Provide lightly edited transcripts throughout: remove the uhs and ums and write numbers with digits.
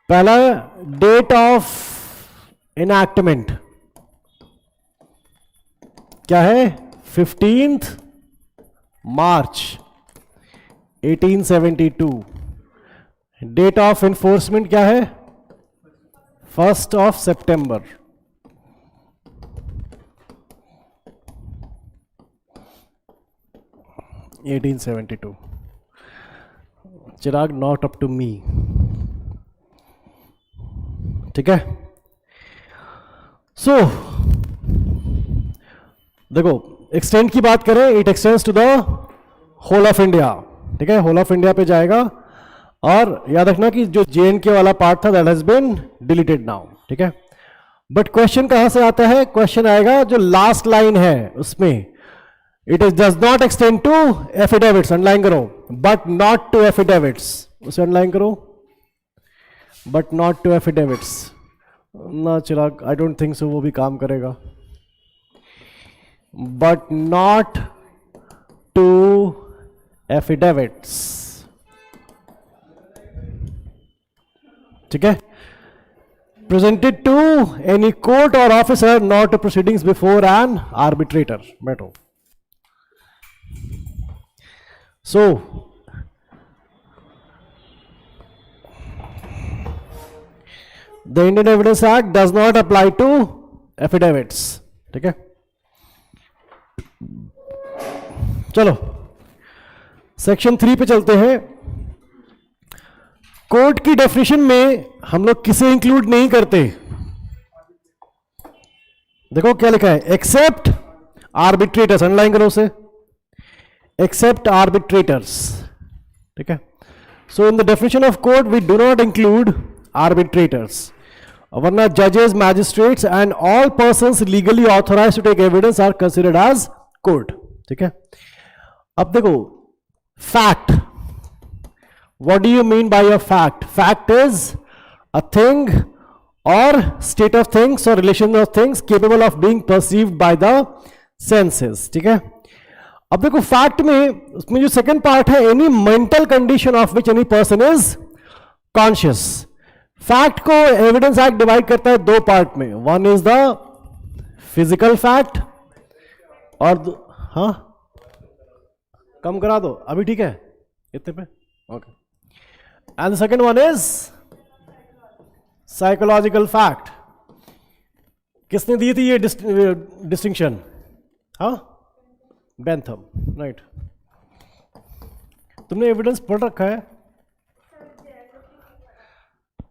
पहला date of enactment क्या है? 15 मार्च 1872। डेट ऑफ एनफोर्समेंट क्या है? 1 सितंबर 1872। Chirag, not up to me. ठीक है। सो देखो, एक्सटेंड की बात करें, it extends to the whole of India. ठीक है, होल ऑफ इंडिया पे जाएगा। और याद रखना कि जो JNK वाला पार्ट था that has been deleted now. ठीक है, बट क्वेश्चन कहां से आता है? क्वेश्चन आएगा जो लास्ट लाइन है उसमें, it is does not extend to affidavits, underline करो, बट नॉट टू एफिडेविट्स, उसे अंडरलाइन करो, बट नॉट टू एफिडेविट्स। ना Chirag, I don't think so वो भी काम करेगा। But not to affidavits. ठीक है, प्रेजेंटेड टू एनी कोर्ट और officer, not proceedings before an arbitrator. बैठो। So, the Indian Evidence Act does not apply to affidavits. ठीक है, चलो सेक्शन 3 पे चलते हैं। कोर्ट की डेफिनेशन में हम लोग किसे इंक्लूड नहीं करते? देखो क्या लिखा है, एक्सेप्ट आर्बिट्रेटर्स, अंडरलाइन करो उसे, except arbitrators. ठीक है, so in the definition of court we do not include arbitrators, वरना judges, magistrates and all persons legally authorized to take evidence are considered as court. ठीक है, अब देखो fact, what do you mean by a fact? Fact is a thing or state of things or relation of things capable of being perceived by the senses. ठीक है, अब देखो fact में, उसमें जो सेकंड पार्ट है, any mental condition of which any person is conscious. Fact को evidence act divide करता है दो पार्ट में, one is the physical fact और हाँ कम करा दो अभी, ठीक है इतने पे, okay, and the second one is psychological fact. किसने दी थी ये डिस्टिंक्शन? हाँ, बेंथम, राइट। तुमने एविडेंस पढ़ रखा है?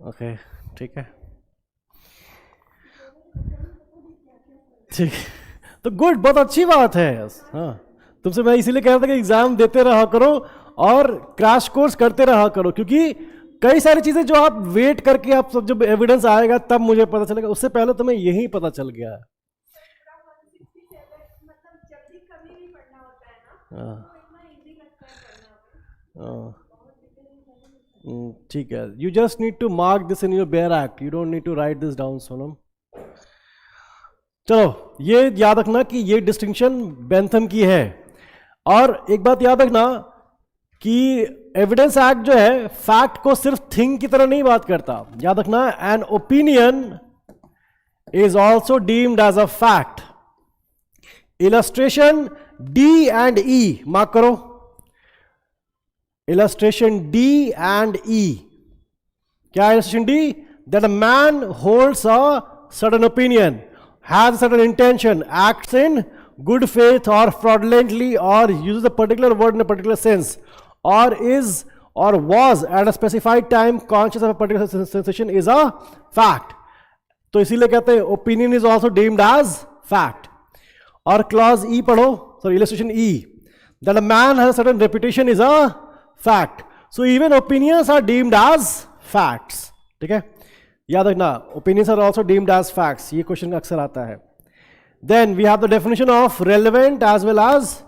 ओके, ठीक है, ठीक, तो गुड, बहुत अच्छी बात है। हाँ, तुमसे मैं इसीलिए कह रहा था कि एग्जाम देते रहा करो और क्रैश कोर्स करते रहा करो, क्योंकि कई सारी चीजें जो आप वेट करके आप सब जब एविडेंस आएगा तब मुझे पता चलेगा, उससे पहले तुम्हें यही पता चल गया है। ठीक है, you just need to mark this in your bare act, you don't need to write this down Sonam. चलो ये याद रखना कि ये डिस्टिंक्शन बेंथम की है। और एक बात याद रखना कि एविडेंस एक्ट जो है फैक्ट को सिर्फ थिंग की तरह नहीं बात करता, याद रखना, an opinion is also deemed as a fact. Illustration D and E, mark करो, इलस्ट्रेशन D and E। क्या illustration D? That a man holds a certain opinion, has a certain intention, acts in good faith or fraudulently, or uses a particular word in a particular sense, or is or was at a specified time conscious of a particular sensation is a fact. तो इसीलिए कहते हैं opinion is also deemed as fact. और clause E पढ़ो, sorry illustration E, that a man has a certain reputation is a fact. So even opinions are deemed as facts. ठीक है, याद रखना, opinions are also deemed as facts, ये question अक्सर आता है। Then we have the definition of relevant as well as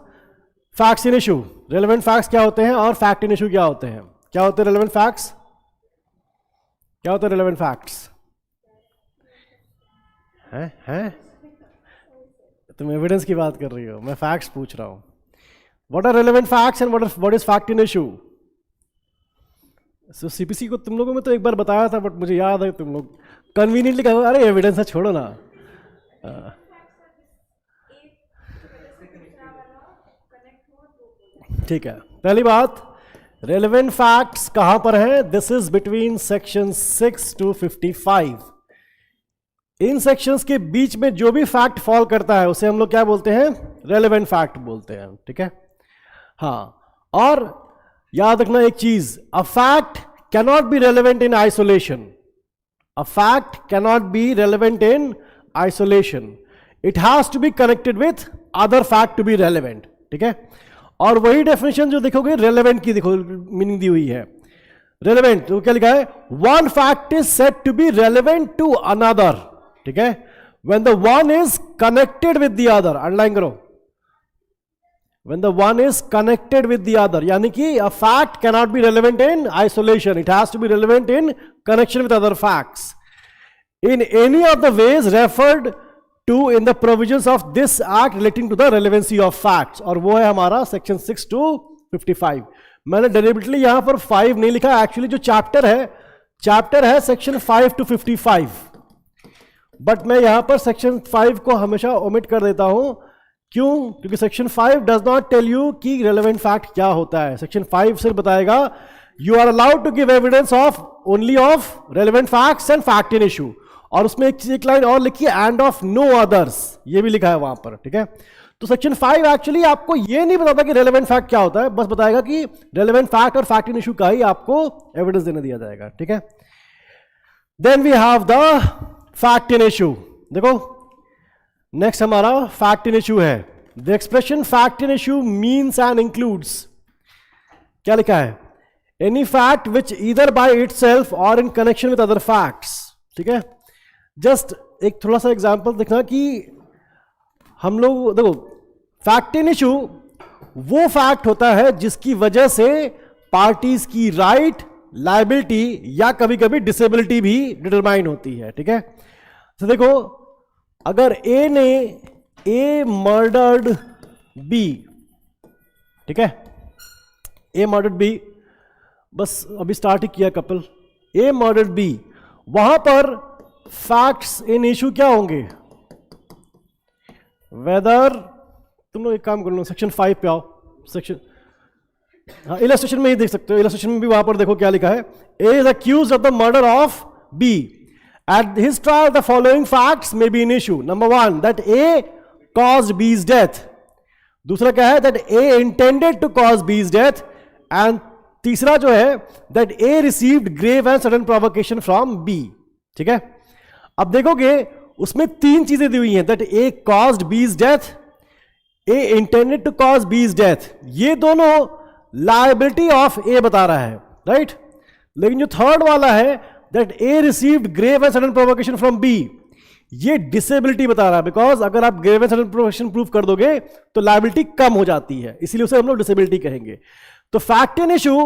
facts in issue. relevant facts क्या होते हैं और fact in issue क्या होते हैं? क्या होते हैं relevant facts? क्या होते हैं relevant facts? हैं? तुम एविडेंस की बात कर रही हो, मैं फैक्ट्स पूछ रहा हूं। What are relevant facts and what is fact in issue? So CPC को तुम लोगों में तो एक बार बताया था, बट मुझे याद है तुम लोग कन्वीनियंटली कहा अरे एविडेंस है छोड़ो ना। ठीक है, पहली बात रेलेवेंट फैक्ट्स कहां पर है? This is between section 6 to 55। In sections के बीच में जो भी फैक्ट फॉल करता है उसे हम लोग क्या बोलते हैं? रेलेवेंट फैक्ट बोलते हैं। ठीक है, हाँ, और याद रखना एक चीज, a fact cannot be relevant in isolation. A fact cannot be relevant in isolation, it has to be connected with other fact to be relevant. ठीक है, और वही डेफिनेशन जो देखोगे रेलेवेंट की, देखो मीनिंग दी हुई है। रेलेवेंट तो क्या लिखा है? One fact is said to be relevant to another. ठीक है, when the one is connected with the other, underline करो, when the one is connected with the other, यानी कि a fact cannot be relevant in isolation, it has to be relevant in connection with other facts in any of the ways referred to in the provisions of this act relating to the relevancy of facts, और वो है हमारा section 6 to 55। मैंने deliberately यहां पर 5 नहीं लिखा, actually जो चैप्टर है section 5 to 55, बट मैं यहां पर section 5 को हमेशा ओमिट कर देता हूं। क्यों? क्योंकि section 5 does not tell you कि रेलेवेंट फैक्ट क्या होता है। सेक्शन 5 सिर्फ बताएगा you are allowed to give evidence of only of relevant facts and fact in issue, और उसमें एक लाइन और लिखी है एंड ऑफ नो अदर्स, ये भी लिखा है वहां पर। ठीक है, तो सेक्शन 5 एक्चुअली आपको ये नहीं बताता कि रेलेवेंट फैक्ट क्या होता है, बस बताएगा कि रेलेवेंट फैक्ट और फैक्ट इन इशू का ही आपको एविडेंस देने दिया जाएगा। ठीक है, then we have the fact in issue. देखो नेक्स्ट हमारा फैक्ट इन इशू है। The expression fact in issue means and includes, क्या लिखा है? Any fact which either by itself और in connection with other facts. ठीक है, जस्ट एक थोड़ा सा एग्जांपल देखना कि हम लोग देखो फैक्ट इन इशू वो फैक्ट होता है जिसकी वजह से पार्टीज की राइट, लायबिलिटी या कभी कभी डिसेबिलिटी भी डिटरमाइन होती है। ठीक है, तो देखो अगर ए ने ए मर्डर्ड बी, ठीक है, ए मर्डर्ड बी, बस अभी स्टार्ट ही किया कपल, ए मर्डर्ड बी, वहां पर फैक्ट्स इन इशू क्या होंगे? वेदर, तुम लोग एक काम कर लो सेक्शन 5 पे आओ, सेक्शन, हाँ इलस्ट्रेशन में ही देख सकते हो, इलस्ट्रेशन में भी वहां पर देखो क्या लिखा है। A is accused of the murder of B. At his trial, the following facts may be an issue. Number 1, that A caused B's death. दूसरा क्या है? That A intended to cause B's death. And तीसरा जो है that A received grave and sudden provocation from B. ठीक है, अब देखोगे उसमें 3 चीजें दी हुई हैं, that A caused B's death, A intended to cause B's death. ये दोनों liability of A बता रहा है, राइट? लेकिन जो थर्ड वाला है that A received grave and sudden provocation from B, ये डिसेबिलिटी बता रहा है, बिकॉज अगर आप grave and sudden provocation prove कर दोगे तो लायबिलिटी कम हो जाती है, इसीलिए उसे हम लोग डिसेबिलिटी कहेंगे। तो फैक्ट इन इशू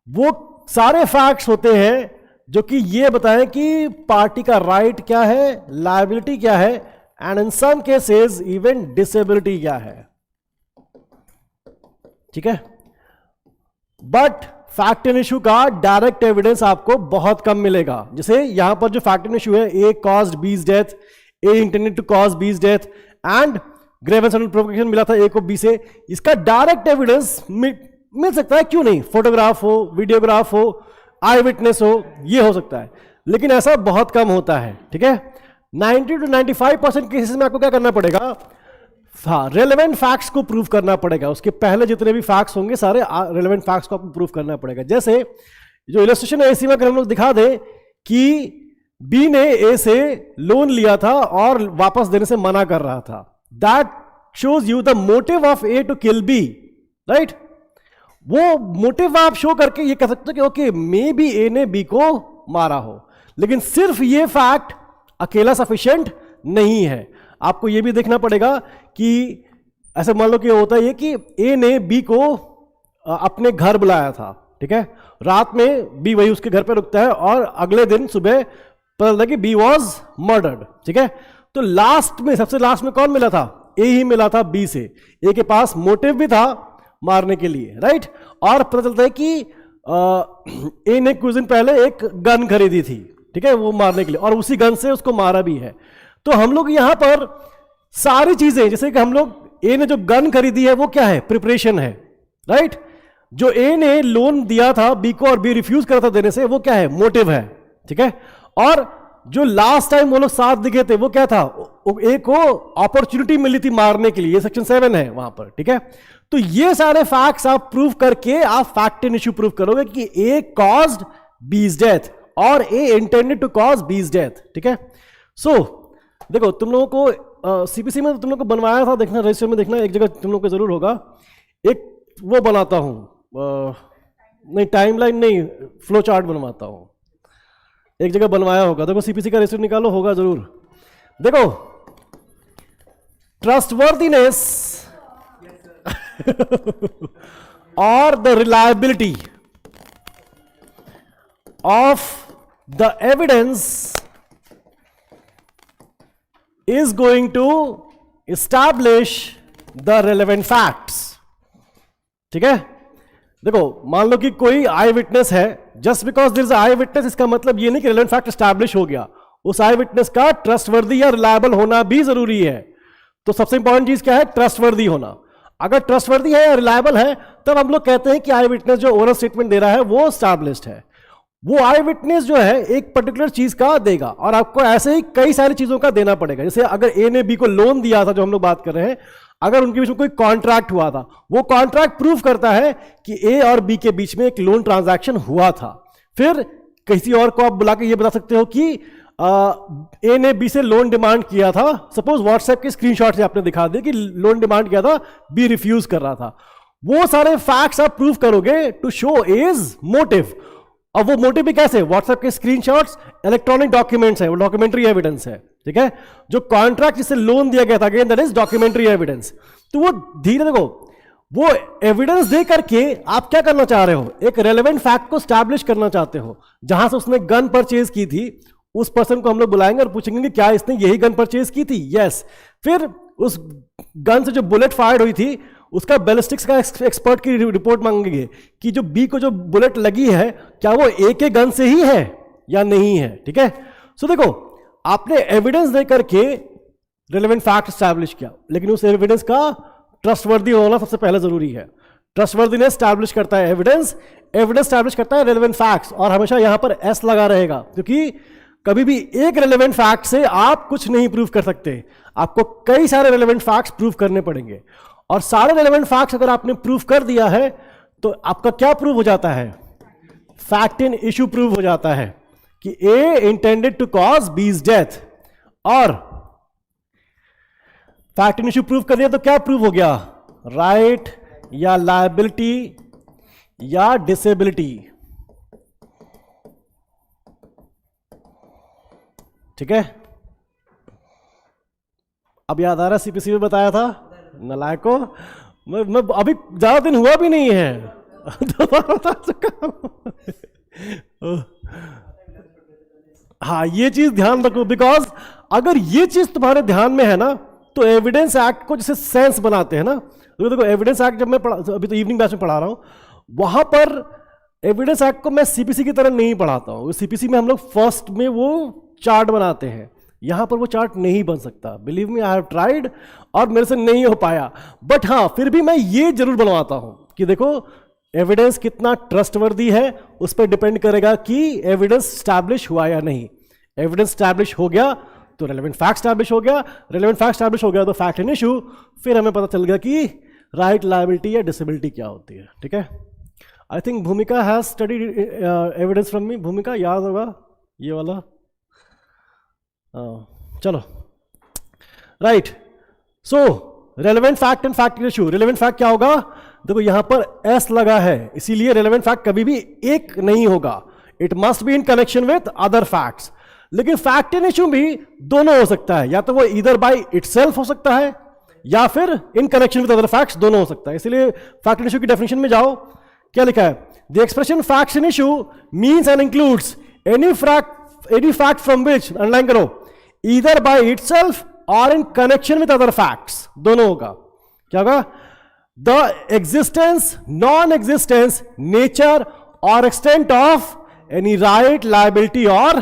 वो सारे फैक्ट्स होते हैं जो कि ये बताएं कि पार्टी का राइट क्या है, लायबिलिटी क्या है, and in some cases even disability क्या है। ठीक है, बट फैक्ट इन इशू का डायरेक्ट एविडेंस आपको बहुत कम मिलेगा। जैसे यहां पर जो फैक्ट इन इशू है, A caused B's death, A intended to cause B's death and grave and sudden provocation मिला था ए को बी से, इसका डायरेक्ट एविडेंस मिल सकता है, क्यों नहीं? फोटोग्राफ हो, वीडियोग्राफ हो, आई विटनेस हो, ये हो सकता है, लेकिन ऐसा बहुत कम होता है। ठीक है, 90 to 95% केसेस में आपको क्या करना पड़ेगा? हाँ, रेलेवेंट फैक्ट्स को प्रूव करना पड़ेगा। उसके पहले जितने भी फैक्ट्स होंगे सारे रेलेवेंट फैक्ट्स को आपको प्रूव करना पड़ेगा। जैसे जो इलस्ट्रेशन है इसी में हम लोग दिखा दें कि बी ने ए से लोन लिया था और वापस देने से मना कर रहा था, that shows you the motive of A to kill B, right? वो मोटिव आप शो करके ये कह सकते हो कि ओके मे बी ए ने बी को मारा हो, लेकिन सिर्फ ये फैक्ट अकेला सफिशिएंट नहीं है। आपको ये भी देखना पड़ेगा कि ऐसे मान लो कि होता है कि ए ने बी को अपने घर बुलाया था, ठीक है, रात में बी वही उसके घर पे रुकता है और अगले दिन सुबह पता लगा कि बी वॉज मर्डर्ड। ठीक है, तो लास्ट में, सबसे लास्ट में कौन मिला था? ए ही मिला था बी से। ए के पास मोटिव भी था मारने के लिए, राइट? और पता चलता है कि ए ने कुछ दिन पहले एक गन खरीदी थी, ठीक है, वो मारने के लिए, और उसी गन से उसको मारा भी है। तो हम लोग यहां पर सारी चीजें, जैसे कि हम लोग ए ने जो गन खरीदी है वो क्या है, प्रिपरेशन है, राइट। जो ए ने लोन दिया था बी को और बी रिफ्यूज करा था देने से, वो क्या है, मोटिव है, ठीक है। और जो लास्ट टाइम वो लोग साथ दिखे थे वो क्या था, ए को अपॉर्चुनिटी मिली थी मारने के लिए, ये सेक्शन 7 है वहां पर, ठीक है। तो ये सारे फैक्ट्स आप प्रूव करके आप फैक्ट इन इश्यू प्रूव करोगे कि ए कॉज्ड बीज डेथ और ए intended to cause B's death, ठीक है। सो देखो तुम लोगों को सीपीसी में तुम लोग को बनवाया था, देखना रजिस्टर में देखना, एक जगह तुम लोग को जरूर होगा। एक वो बनाता हूं, नहीं टाइमलाइन नहीं, फ्लो चार्ट बनवाता हूं, एक जगह बनवाया होगा, देखो सीपीसी का रजिस्टर निकालो, होगा जरूर। देखो ट्रस्टवर्दीनेस और the reliability of the evidence is going to establish the relevant facts, ठीक है। देखो मान लो कि कोई आई विटनेस है, just because there is eye witness इसका मतलब ये नहीं कि रेलेवेंट फैक्ट एस्टैब्लिश हो गया, उस आई विटनेस का ट्रस्टवर्दी या रिलायबल होना भी जरूरी है। तो सबसे इंपॉर्टेंट चीज क्या है, ट्रस्टवर्दी होना। अगर ट्रस्टवर्दी है या रिलायबल है तब हम लोग कहते हैं कि आई विटनेस जो ओरल स्टेटमेंट दे रहा है वो एस्टैब्लिश्ड है। वो आई विटनेस जो है एक पर्टिकुलर चीज का देगा, और आपको ऐसे ही कई सारी चीजों का देना पड़ेगा। जैसे अगर ए ने बी को लोन दिया था, जो हम लोग बात कर रहे हैं, अगर उनके बीच में कोई कॉन्ट्रैक्ट हुआ था, वो कॉन्ट्रैक्ट प्रूव करता है कि ए और बी के बीच में एक लोन ट्रांजैक्शन हुआ था। फिर किसी और को आप बुला के ये बता सकते हो कि ए ने बी से लोन डिमांड किया था, सपोज व्हाट्सएप के स्क्रीनशॉट से आपने दिखा दिया कि लोन डिमांड किया था, बी रिफ्यूज कर रहा था। वो सारे फैक्ट्स आप प्रूव करोगे टू शो एज मोटिव। अब वो मोटिव भी कैसे, व्हाट्सएप के स्क्रीनशॉट्स, इलेक्ट्रॉनिक डॉक्यूमेंट्स है, वो डॉक्यूमेंट्री एविडेंस है, ठीक है। जो कॉन्ट्रैक्ट जिससे लोन दिया गया था, again that is documentary evidence. तो वो धीरे देखो, वो एविडेंस दे करके आप क्या करना चाह रहे हो, एक रेलेवेंट फैक्ट को स्टैब्लिश करना चाहते हो। जहां से उसने गन परचेज की थी, उस पर्सन को हम लोग बुलाएंगे और पूछेंगे कि क्या इसने यही गन परचेज की थी, यस। फिर उस गन से जो बुलेट फायर्ड हुई थी उसका बैलिस्टिक्स का एक्सपर्ट की रिपोर्ट मांगेंगे कि जो बी को जो बुलेट लगी है क्या वो ए के गन से ही है या नहीं है, ठीक है। सो देखो आपने एविडेंस दे करके रिलेवेंट फैक्ट एस्टैब्लिश किया, लेकिन उस एविडेंस का ट्रस्टवर्दी होना सबसे पहले जरूरी है। ट्रस्टवर्दीनेस एस्टैब्लिश करता है एविडेंस, एविडेंस एस्टैब्लिश करता है रिलेवेंट फैक्ट्स, और हमेशा यहां पर एस लगा रहेगा, क्योंकि कभी भी एक रिलेवेंट फैक्ट से आप कुछ नहीं प्रूव कर सकते, आपको कई सारे रिलेवेंट फैक्ट्स प्रूव करने पड़ेंगे। और सारे रिलेवेंट फैक्ट्स अगर आपने प्रूव कर दिया है तो आपका क्या प्रूव हो जाता है, फैक्ट इन इश्यू प्रूव हो जाता है कि ए intended to cause B's death. और फैक्ट इन इश्यू प्रूव कर दिया तो क्या प्रूव हो गया, राइट या लायबिलिटी या डिसेबिलिटी, ठीक है। अब याद आ रहा सीपीसी में बताया था नलायको, मैं अभी ज्यादा दिन हुआ भी नहीं है बता चुका। हाँ ये चीज ध्यान रखो, बिकॉज अगर ये चीज तुम्हारे ध्यान में है ना तो एविडेंस एक्ट को जैसे सेंस बनाते हैं ना, तो देखो एविडेंस एक्ट जब मैं अभी तो इवनिंग बैच में पढ़ा रहा हूं, वहां पर एविडेंस एक्ट को मैं सीपीसी की तरह नहीं पढ़ाता हूं। सीपीसी में हम लोग फर्स्ट में वो चार्ट बनाते हैं, यहां पर वो चार्ट नहीं बन सकता, believe me I have tried, और मेरे से नहीं हो पाया। बट हाँ फिर भी मैं ये जरूर बनवाता हूं कि देखो एविडेंस कितना ट्रस्टवर्दी है, उस पर डिपेंड करेगा कि एविडेंस स्टैब्लिश हुआ या नहीं। एविडेंस स्टैब्लिश हो गया तो रेलेवेंट फैक्ट स्टैब्लिश हो गया, रेलेवेंट फैक्ट स्टैब्लिश हो गया तो फैक्ट इन इश्यू, फिर हमें पता चल गया कि राइट, लायबिलिटी या डिसेबिलिटी क्या होती है, ठीक है। आई थिंक भूमिका has studied evidence from me, भूमिका याद होगा ये वाला, चलो right. So relevant fact and fact issue, relevant fact क्या होगा, देखो यहां पर एस लगा है, इसीलिए रेलेवेंट फैक्ट कभी भी एक नहीं होगा, it must be in connection with other facts. लेकिन फैक्ट इन इश्यू भी दोनों हो सकता है, या तो वो इधर बाय इटसेल्फ हो सकता है या फिर इन कनेक्शन विद अदर फैक्ट्स, दोनों हो सकता है। इसलिए फैक्ट इन इश्यू की डेफिनेशन में जाओ, क्या लिखा है, the expression facts in issue means and includes any fact from which, underline करो, ईदर बाय इटसेल्फ और in connection with other facts, दोनों होगा। क्या होगा, the existence, non existence, nature or extent of any right, liability or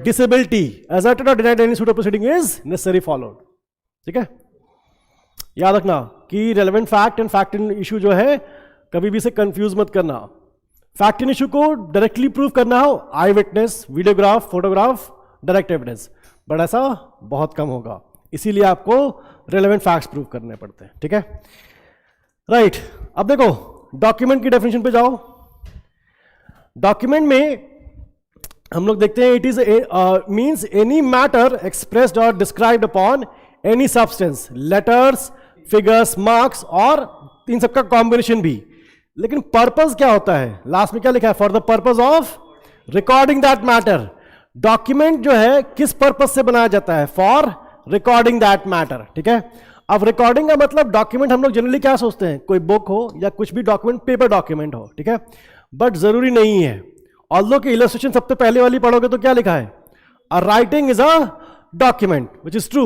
disability asserted or denied any suit or proceeding is necessary followed. ठीक है, याद रखना कि relevant fact and fact in issue जो है कभी भी से कंफ्यूज मत करना. फैक्ट इन इशू को डायरेक्टली प्रूव करना हो, eye witness, videograph, photograph, direct evidence, but ऐसा बहुत कम होगा, इसीलिए आपको रिलेवेंट फैक्ट्स प्रूव करने पड़ते हैं. ठीक है, राइट. अब देखो डॉक्यूमेंट की डेफिनेशन पे जाओ. डॉक्यूमेंट में हम लोग देखते हैं it is means any matter expressed और described upon any substance, letters, figures, marks और इन सबका कॉम्बिनेशन भी. लेकिन पर्पस क्या होता है, लास्ट में क्या लिखा है, for the purpose of recording that matter. Document जो है किस पर्पस से बनाया जाता है, फॉर रिकॉर्डिंग दैट मैटर. ठीक है, अब रिकॉर्डिंग का मतलब डॉक्यूमेंट हम लोग जनरली क्या सोचते हैं, कोई बुक हो या कुछ भी डॉक्यूमेंट, पेपर डॉक्यूमेंट हो. ठीक है, बट जरूरी नहीं है. ऑल्दो कि इलस्ट्रेशन सबसे पहले वाली पढ़ोगे तो क्या लिखा है, a writing is a document, which is true,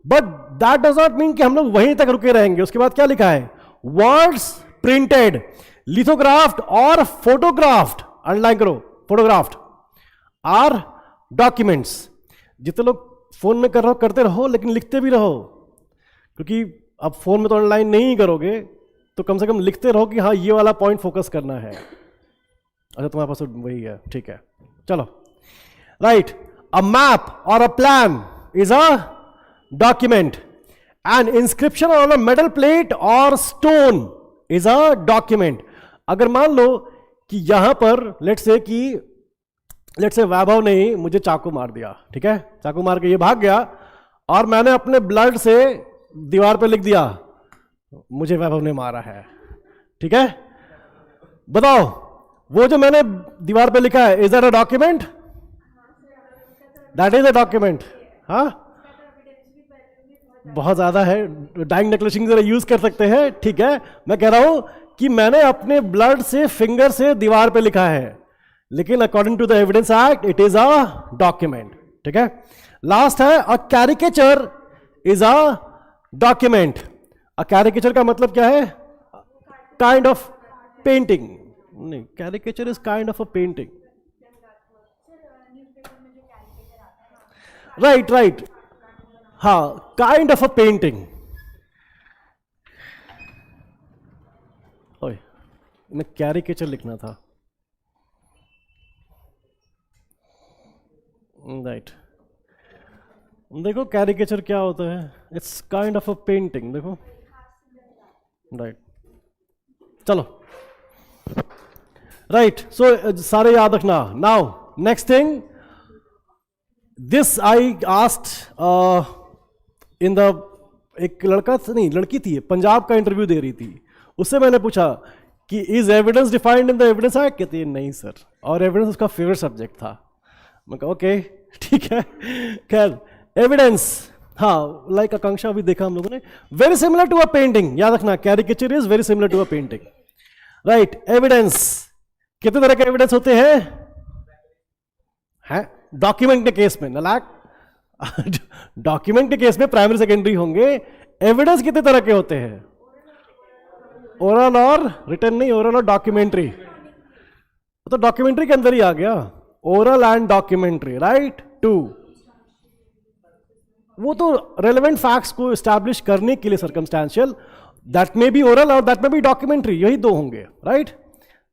but that does not mean कि हम लोग वहीं तक रुके रहेंगे. उसके बाद क्या लिखा है, वर्ड्स प्रिंटेड, लिथोग्राफ्ड और फोटोग्राफ्ड, अंडरलाइन करो, फोटोग्राफ्ड आर डॉक्यूमेंट्स. जितने लोग फोन में कर रहे हो करते रहो, लेकिन लिखते भी रहो, क्योंकि अब फोन में तो ऑनलाइन नहीं करोगे तो कम से कम लिखते रहो कि हाँ ये वाला पॉइंट फोकस करना है. अच्छा तुम्हारे पास वही है, ठीक है, चलो. राइट, अ मैप और a plan is a document. N inscription on a metal plate और स्टोन इज अ डॉक्यूमेंट. अगर मान लो कि यहां पर लेट्स से वैभव ने मुझे चाकू मार दिया. ठीक है, चाकू मार के ये भाग गया और मैंने अपने ब्लड से दीवार पे लिख दिया मुझे वैभव ने मारा है. ठीक है, बताओ वो जो मैंने दीवार पे लिखा है, is that a document? That is a document. हाँ, बहुत ज्यादा है, डाइंग नेक्लेसिंग जरा यूज कर सकते हैं. ठीक है, मैं कह रहा हूं कि मैंने अपने ब्लड से, फिंगर से दीवार पे लिखा है, लेकिन according to the evidence act it is a document. ठीक है, लास्ट है a caricature is a document. A caricature का मतलब क्या है, काइंड ऑफ पेंटिंग. नहीं, caricature is kind of a painting. Right right, हाँ, काइंड ऑफ अ पेंटिंग. ओए, मैं कैरिकेचर लिखना था. राइट, देखो कैरिकेचर क्या होता है, it's kind of a painting. देखो, राइट, चलो. राइट, सो सारे याद रखना. Now next thing, this I asked in the, एक लड़का नहीं लड़की थी, पंजाब का इंटरव्यू दे रही थी, उससे मैंने पूछा कि is evidence defined in the evidence act, कहती है नहीं सर, और एविडेंस उसका फेवरेट सब्जेक्ट था. मैं कहा ओके ठीक है. खैर, एविडेंस, हाँ, लाइक आकांक्षा भी देखा हम लोगों ने, very similar to a painting. याद रखना, caricature is very similar to a painting. Right, evidence, कितने तरह के एविडेंस होते हैं? डॉक्यूमेंट के केस में नलाक, डॉक्यूमेंट के केस में प्राइमरी सेकेंडरी होंगे. एविडेंस कितने तरह के होते हैं? ओरल और रिटन नहीं, ओरल और डॉक्यूमेंट्री. तो डॉक्यूमेंट्री के अंदर ही आ गया, oral and documentary. Right, two. वो तो रेलेवेंट फैक्ट्स को एस्टैब्लिश करने के लिए circumstantial, that may be oral और दैट मे बी डॉक्यूमेंट्री, यही दो होंगे. Right,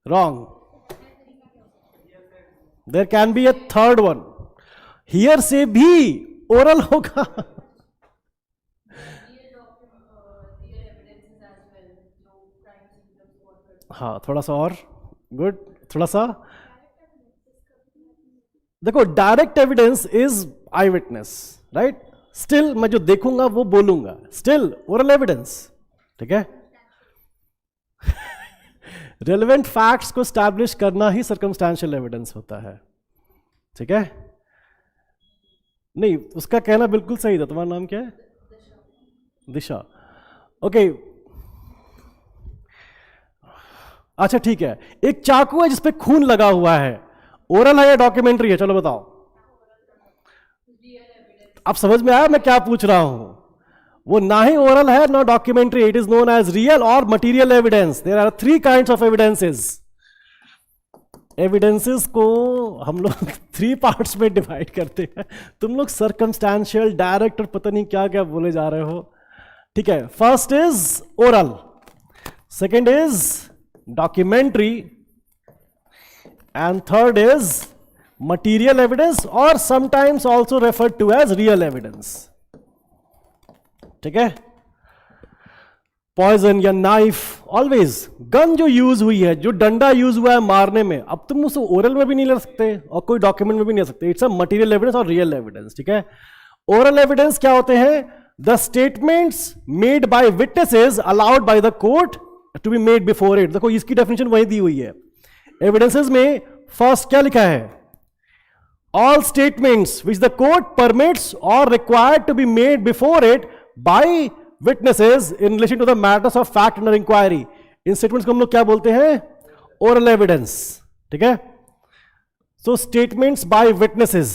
wrong. There can be a third one, hearsay भी ओरल होगा. हाँ, थोड़ा सा और, गुड, थोड़ा सा. देखो, direct evidence is eye witness, right, still मैं जो देखूंगा वो बोलूंगा, स्टिल ओरल एविडेंस. ठीक है, रेलेवेंट फैक्ट्स को स्टैब्लिश करना ही सर्कमस्टेंशियल एविडेंस होता है. ठीक है, नहीं उसका कहना बिल्कुल सही था. तुम्हारा नाम क्या है? दिशा. ओके, अच्छा ठीक है, एक चाकू है जिसपे खून लगा हुआ है, ओरल है या डॉक्यूमेंट्री है? चलो बताओ. अब समझ में आया मैं क्या पूछ रहा हूं? वो ना ही ओरल है ना documentary, it is known as real और material evidence. There are three kinds of evidences. Evidences को हम लोग 3 पार्ट्स में डिवाइड करते हैं। तुम लोग सर्कमस्टेंशियल, डायरेक्ट और पता नहीं क्या क्या बोले जा रहे हो। ठीक है, first is oral, second is documentary, and third is material evidence और sometimes also referred to as real evidence. ठीक है, पॉइजन या नाइफ, ऑलवेज गन जो यूज हुई है, जो डंडा यूज हुआ है मारने में, अब तुम उसे ओरल में भी नहीं ले सकते और कोई डॉक्यूमेंट में भी नहीं ले सकते। इट्स अ मटेरियल एविडेंस और रियल एविडेंस। ठीक है, ओरल एविडेंस क्या होते हैं? The statements made by witnesses allowed by the court to be made before it. देखो इसकी डेफिनेशन वही दी हुई है। एविडेंसेस में फर्स्ट क्या लिखा है? All statements which the court permits और required to be made before it by witnesses in relation to the matters of fact under inquiry। In statements को हम लोग क्या बोलते हैं? Oral evidence. ठीक है, सो स्टेटमेंट्स बाय विटनेसेस।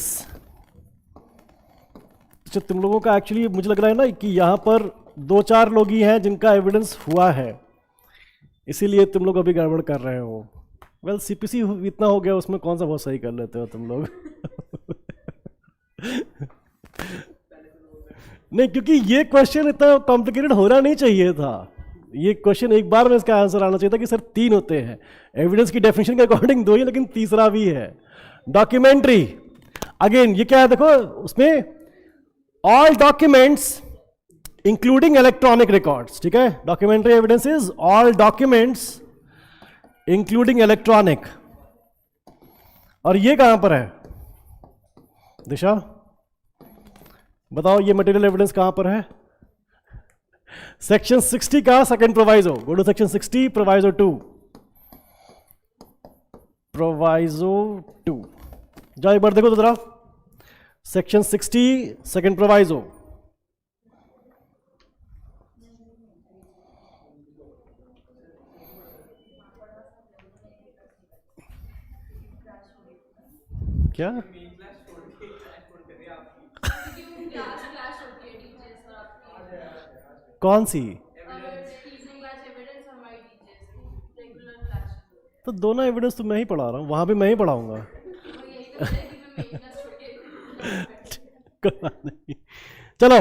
तो तुम लोगों का एक्चुअली मुझे लग रहा है ना कि यहां पर 2-4 लोग ही हैं जिनका एविडेंस हुआ है, इसीलिए तुम लोग अभी गड़बड़ कर रहे हो। वेल सीपीसी इतना हो गया, उसमें कौन सा बहुत सही कर लेते हो तुम लोग। नहीं, क्योंकि ये क्वेश्चन इतना कॉम्प्लिकेटेड होना नहीं चाहिए था। ये क्वेश्चन एक बार में इसका आंसर आना चाहिए था कि सर 3 होते हैं। एविडेंस की डेफिनेशन के अकॉर्डिंग 2 ही, लेकिन तीसरा भी है। डॉक्यूमेंट्री, अगेन ये क्या है? देखो उसमें all documents including electronic records. ठीक है, documentary evidence is all documents including electronic. और ये कहां पर है दिशा? बताओ ये मटेरियल एविडेंस कहां पर है? सेक्शन 60 का second proviso. Go to section 60 proviso 2। Proviso 2 जाओ एक बार देखो तो जरा। Section 60 second proviso. क्या कौन सी? तो दोनों एविडेंस तो मैं ही पढ़ा रहा हूं, वहां भी मैं ही पढ़ाऊंगा। चलो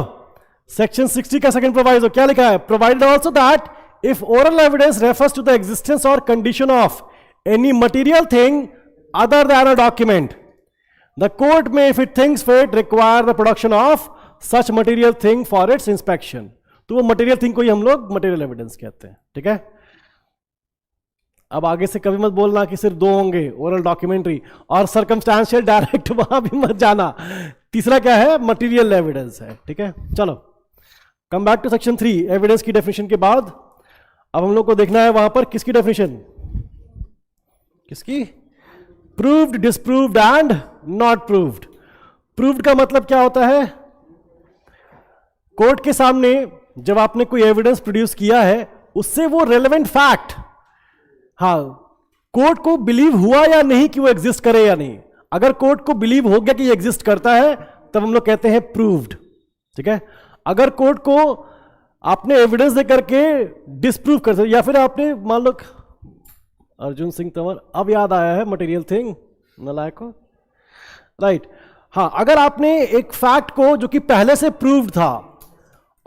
सेक्शन 60 का सेकंड प्रोवाइजो क्या लिखा है? Provided also that if oral evidence refers to the existence और condition of any material thing other than a document, the court में if it thinks fit require the production of such material thing for its inspection. तो वो material thing को ही हम लोग material evidence कहते हैं। ठीक है, अब आगे से कभी मत बोलना कि सिर्फ 2 होंगे, ओरल, डॉक्यूमेंट्री और सर्कमस्टेंशियल, डायरेक्ट वहां भी मत जाना। तीसरा क्या है? मटेरियल एविडेंस है। ठीक है, चलो come back to section 3। Evidence की डेफिनेशन के बाद अब हम लोग को देखना है वहां पर किसकी डेफिनेशन? किसकी? Proved, disproved and not proved. Proved का मतलब क्या होता है? कोर्ट के सामने जब आपने कोई एविडेंस प्रोड्यूस किया है, उससे वो रेलेवेंट फैक्ट, हाँ, कोर्ट को बिलीव हुआ या नहीं कि वो एग्जिस्ट करे या नहीं। अगर कोर्ट को बिलीव हो गया कि ये एग्जिस्ट करता है, तब हम लोग कहते हैं प्रूव्ड। ठीक है, अगर कोर्ट को आपने एविडेंस दे करके डिसप्रूव कर सकते, या फिर आपने मान लो अर्जुन सिंह तंवर, अब याद आया है मटेरियल थिंग, नलायक हो, राइट। हाँ, अगर आपने एक फैक्ट को जो कि पहले से प्रूव्ड था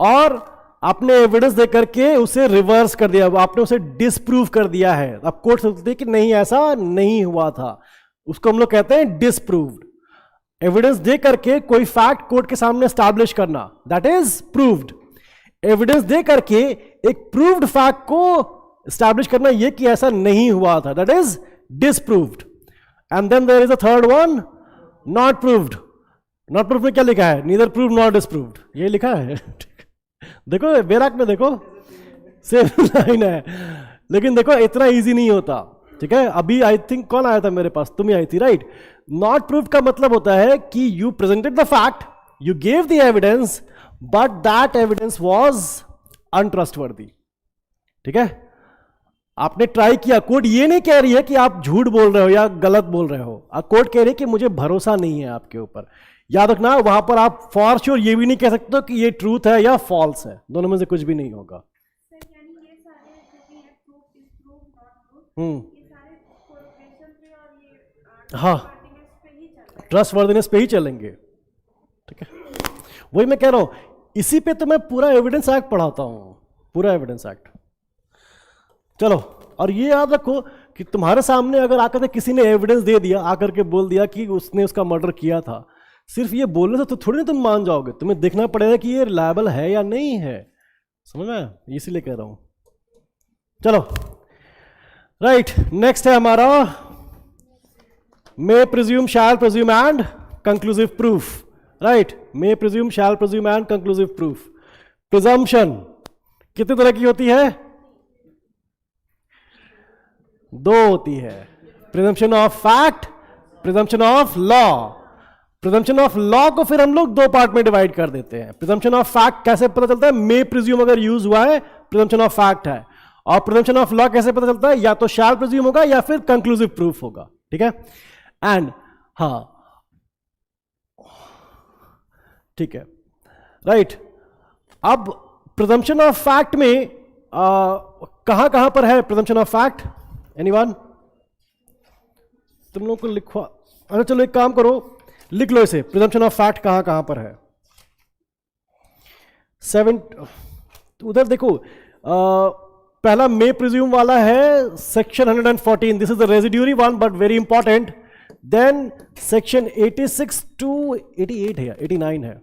और आपने एविडेंस दे करके उसे रिवर्स कर दिया, आपने उसे डिसप्रूव कर दिया है, अब कोर्ट सोचते कि नहीं ऐसा नहीं हुआ था, उसको हम लोग कहते हैं डिसप्रूव्ड। एविडेंस दे करके कोई फैक्ट कोर्ट के सामने स्टैब्लिश करना, दैट इज प्रूव्ड। एविडेंस दे करके एक प्रूव्ड फैक्ट को स्टैब्लिश करना, ये कि ऐसा नहीं हुआ था, that is disproved. And then there is a third one, not proved. Not proved में क्या लिखा है? नीदर प्रूव्ड नॉट डिसप्रूव्ड, ये लिखा है। देखो बेराक में देखो सेम लाइन है, लेकिन देखो इतना इजी नहीं होता। ठीक है, अभी आई थिंक कौन आया था मेरे पास? तुम ही आई थी, राइट। नॉट प्रूव्ड का मतलब होता है कि you presented the fact, you gave the evidence, but that evidence was untrustworthy. ठीक है, आपने ट्राई किया, कोर्ट ये नहीं कह रही है कि आप झूठ बोल रहे हो या गलत बोल रहे हो, कोर्ट कह रही है कि मुझे भरोसा नहीं है आपके ऊपर। याद रखना, वहां पर आप फॉर श्योर ये भी नहीं कह सकते कि ये ट्रूथ है या फॉल्स है, दोनों में से कुछ भी नहीं होगा। हाँ, ट्रस्ट वर्दिनेस पे ही चलेंगे, ठीक है। वही मैं कह रहा हूं, इसी पे तो मैं पूरा एविडेंस एक्ट पढ़ाता हूं, पूरा एविडेंस एक्ट। चलो, और ये याद रखो कि तुम्हारे सामने अगर आकर के किसी ने एविडेंस दे दिया, आकर के बोल दिया कि उसने उसका मर्डर किया था, सिर्फ ये बोलने से तो थोड़ी ना तुम मान जाओगे, तुम्हें देखना पड़ेगा कि ये रिलायबल है या नहीं है, समझ में, इसीलिए कह रहा हूं। चलो, राइट, नेक्स्ट है हमारा मे presume, shall presume and conclusive proof. Right, may presume, shall presume and conclusive proof. Presumption कितनी तरह की होती है? दो होती है, presumption of fact, presumption of law. Presumption of law को फिर हम लोग दो पार्ट में डिवाइड कर देते हैं। प्रिजम्पशन ऑफ फैक्ट कैसे पता चलता है? मे प्रिज्यूम अगर यूज हुआ है, प्रिजम्पशन ऑफ फैक्ट है। और प्रिजम्पशन ऑफ लॉ कैसे पता चलता है? या तो शैल प्रिज्यूम होगा या फिर कंक्लूसिव प्रूफ होगा, ठीक है। एंड हाँ, ठीक है, राइट। अब प्रिजम्पशन ऑफ फैक्ट में कहां कहां पर है प्रिजम्पशन ऑफ फैक्ट? एनीवन? तुम लोग को लिखवा, अरे चलो एक काम करो, लिख लो इसे, प्रिजम्पशन ऑफ फैक्ट कहां कहां पर है। 7 उधर देखो, पहला मे प्रिज्यूम वाला है section 114, this is the residuary one but very important. Then section 86 to 88 है या 89 है,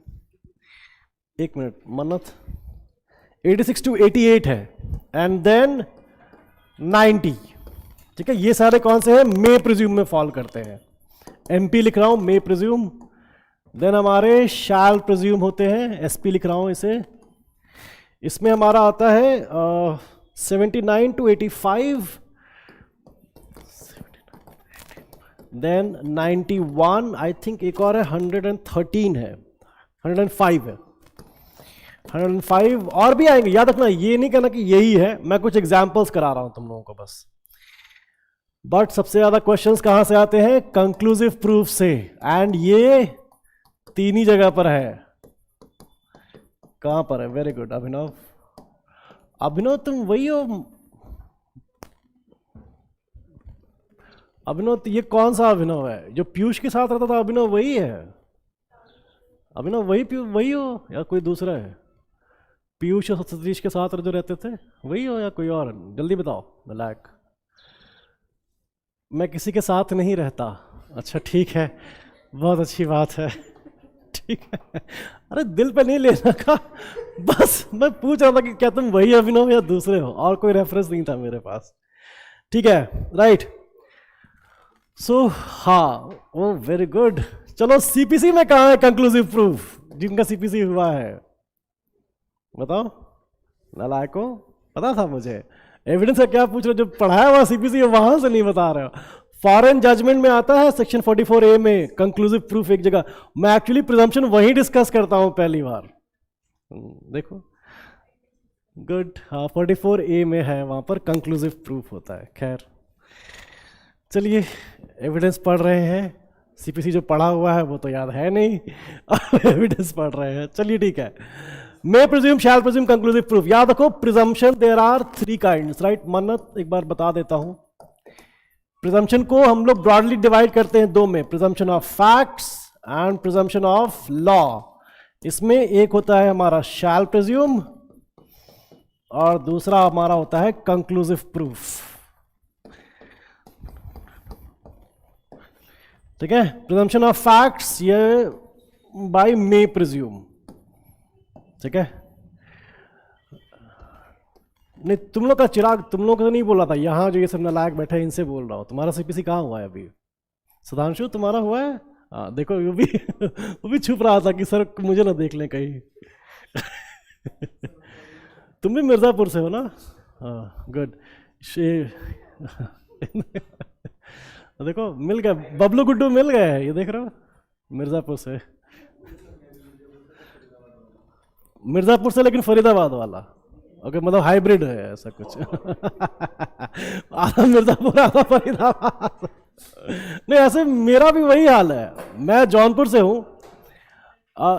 एक मिनट मन्नत, 86 टू 88 है, एंड देन 90, ठीक है। ये सारे कौन से हैं? मे प्रिज्यूम में फॉल करते हैं। एमपी लिख रहा हूं, मे प्रिज्यूम। देन हमारे शैल प्रिज्यूम होते हैं, एसपी लिख रहा हूं इसे। इसमें हमारा आता है 79 टू 85, देन 91, आई थिंक एक और है 113 है, 105 है, 105 और भी आएंगे, याद रखना, ये नहीं कहना कि यही है, मैं कुछ एग्जांपल्स करा रहा हूं तुम लोगों को बस। बट सबसे ज्यादा क्वेश्चंस कहां से आते हैं? कंक्लूसिव प्रूफ से, एंड ये तीन ही जगह पर है। कहां पर है? वेरी गुड अभिनव। अभिनव तुम वही हो? अभिनव, ये कौन सा अभिनव है जो पीयूष के साथ रहता था? अभिनव वही है? अभिनव वही हो या कोई दूसरा है? पीयूष और सतीश के साथ जो रहते थे वही हो या कोई और? जल्दी बताओ। नलायक, मैं किसी के साथ नहीं रहता। अच्छा ठीक है, बहुत अच्छी बात है, ठीक है। अरे दिल पे नहीं लेना का, बस मैं पूछ रहा था कि क्या तुम वही अभिनव या दूसरे हो, और कोई रेफरेंस नहीं था मेरे पास, ठीक है, राइट। सो हाँ, ओ वेरी गुड। चलो, सीपीसी में कहाँ है कंक्लूसिव प्रूफ? जिनका सीपीसी हुआ है बताओ। नालायको, पता था मुझे। एविडेंस का क्या पूछ रहे हो? जो पढ़ाया हुआ सीपीसी है वहां से नहीं बता रहे हो। फॉरेन जजमेंट में आता है सेक्शन 44A में कंक्लूसिव प्रूफ एक जगह। मैं एक्चुअली प्रिजम्पशन वही डिस्कस करता हूं पहली बार, देखो, गुड। हाँ, 44A में है, वहां पर कंक्लूसिव प्रूफ होता है। खैर चलिए, एविडेंस पढ़ रहे हैं, सीपीसी जो पढ़ा हुआ है वो तो याद है नहीं, एविडेंस पढ़ रहे हैं, चलिए ठीक है। May presume, shall presume, conclusive proof. याद रखो, presumption there are 3 kinds, right. Mannat एक बार बता देता हूं, प्रिजम्पशन को हम लोग ब्रॉडली डिवाइड करते हैं दो में, presumption of facts and presumption of law. इसमें एक होता है हमारा शैल प्रिज्यूम और दूसरा हमारा होता है कंक्लूसिव प्रूफ, ठीक है। प्रिजम्पशन ऑफ फैक्ट्स ये बाय मे प्रिज्यूम, ठीक है। नहीं, तुम लोग का चिराग, तुम लोग को तो नहीं बोला था, यहाँ जो ये सब नालायक बैठे हैं इनसे बोल रहा हूँ। तुम्हारा सीपीसी कहाँ हुआ है अभी? सुधांशु तुम्हारा हुआ है? हाँ देखो, वो भी छुप रहा था कि सर मुझे ना देख लें कहीं। तुम भी मिर्जापुर से हो ना? हाँ गुड। देखो मिल गया, बबलू गुड्डू मिल गए, ये देख रहे हो, मिर्जापुर से। मिर्जापुर से लेकिन फरीदाबाद वाला, ओके, मतलब हाइब्रिड है ऐसा कुछ। आधा मिर्जापुर आधा फरीदाबाद। नहीं, ऐसे मेरा भी वही हाल है। मैं जौनपुर से हूँ,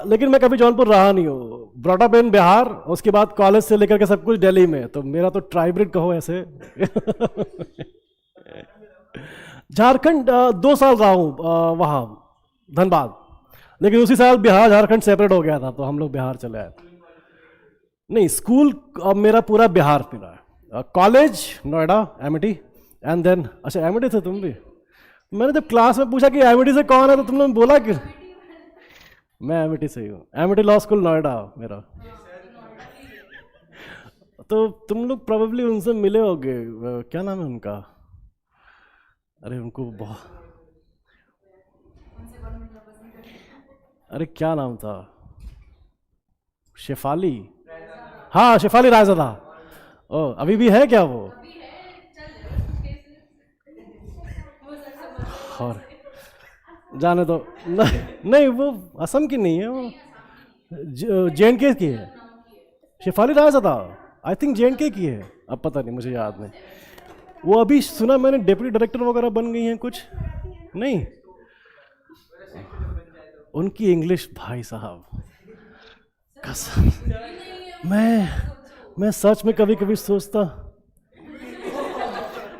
लेकिन मैं कभी जौनपुर रहा नहीं हूँ। ब्रॉट अप इन बिहार, उसके बाद कॉलेज से लेकर के सब कुछ दिल्ली में, तो मेरा तो ट्राइब्रिड कहो ऐसे। झारखंड 2 साल रहा हूँ वहाँ धनबाद, लेकिन उसी साल बिहार झारखंड सेपरेट हो गया था तो हम लोग बिहार चले आए। नहीं, स्कूल मेरा पूरा बिहार पीरा है, college Noida Amity and then, अच्छा एमिटी थे तुम भी? मैंने जब क्लास में पूछा कि एमिटी से कौन है तो तुमने बोला कि मैं एमिटी से ही हूँ, एमिटी लॉ स्कूल नोएडा मेरा। तो तुम लोग प्रोबेबली उनसे मिले होगे, क्या नाम है उनका? अरे उनको बहुत, अरे क्या नाम था? शेफाली, हाँ शेफाली रायज़दा। ओ अभी भी है क्या वो? और जाने दो, नहीं वो असम की नहीं है, वो जे.एंड.के की है। शेफाली रायज़दा आई थिंक जे.एंड.के की है, अब पता नहीं, मुझे याद नहीं। वो अभी सुना मैंने डेप्यूटी डायरेक्टर वगैरह बन गई हैं कुछ, नहीं? उनकी इंग्लिश भाई साहब कसम, मैं सच में कभी कभी सोचता।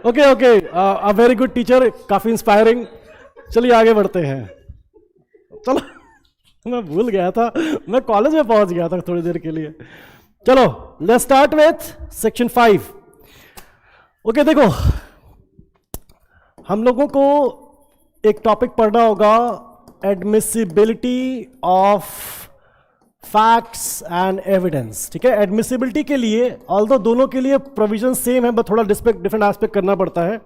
Okay okay, a very good teacher, काफी इंस्पायरिंग। चलिए आगे बढ़ते हैं। चलो मैं भूल गया था, मैं कॉलेज में पहुंच गया था थोड़ी देर के लिए। चलो let's start with section 5। Okay देखो, हम लोगों को एक टॉपिक पढ़ना होगा, admissibility of facts and evidence. ठीक है, एडमिसिबिलिटी के लिए ऑल्दो दोनों के लिए प्रोविजन सेम है बट थोड़ा डिफरेंट एस्पेक्ट करना पड़ता है।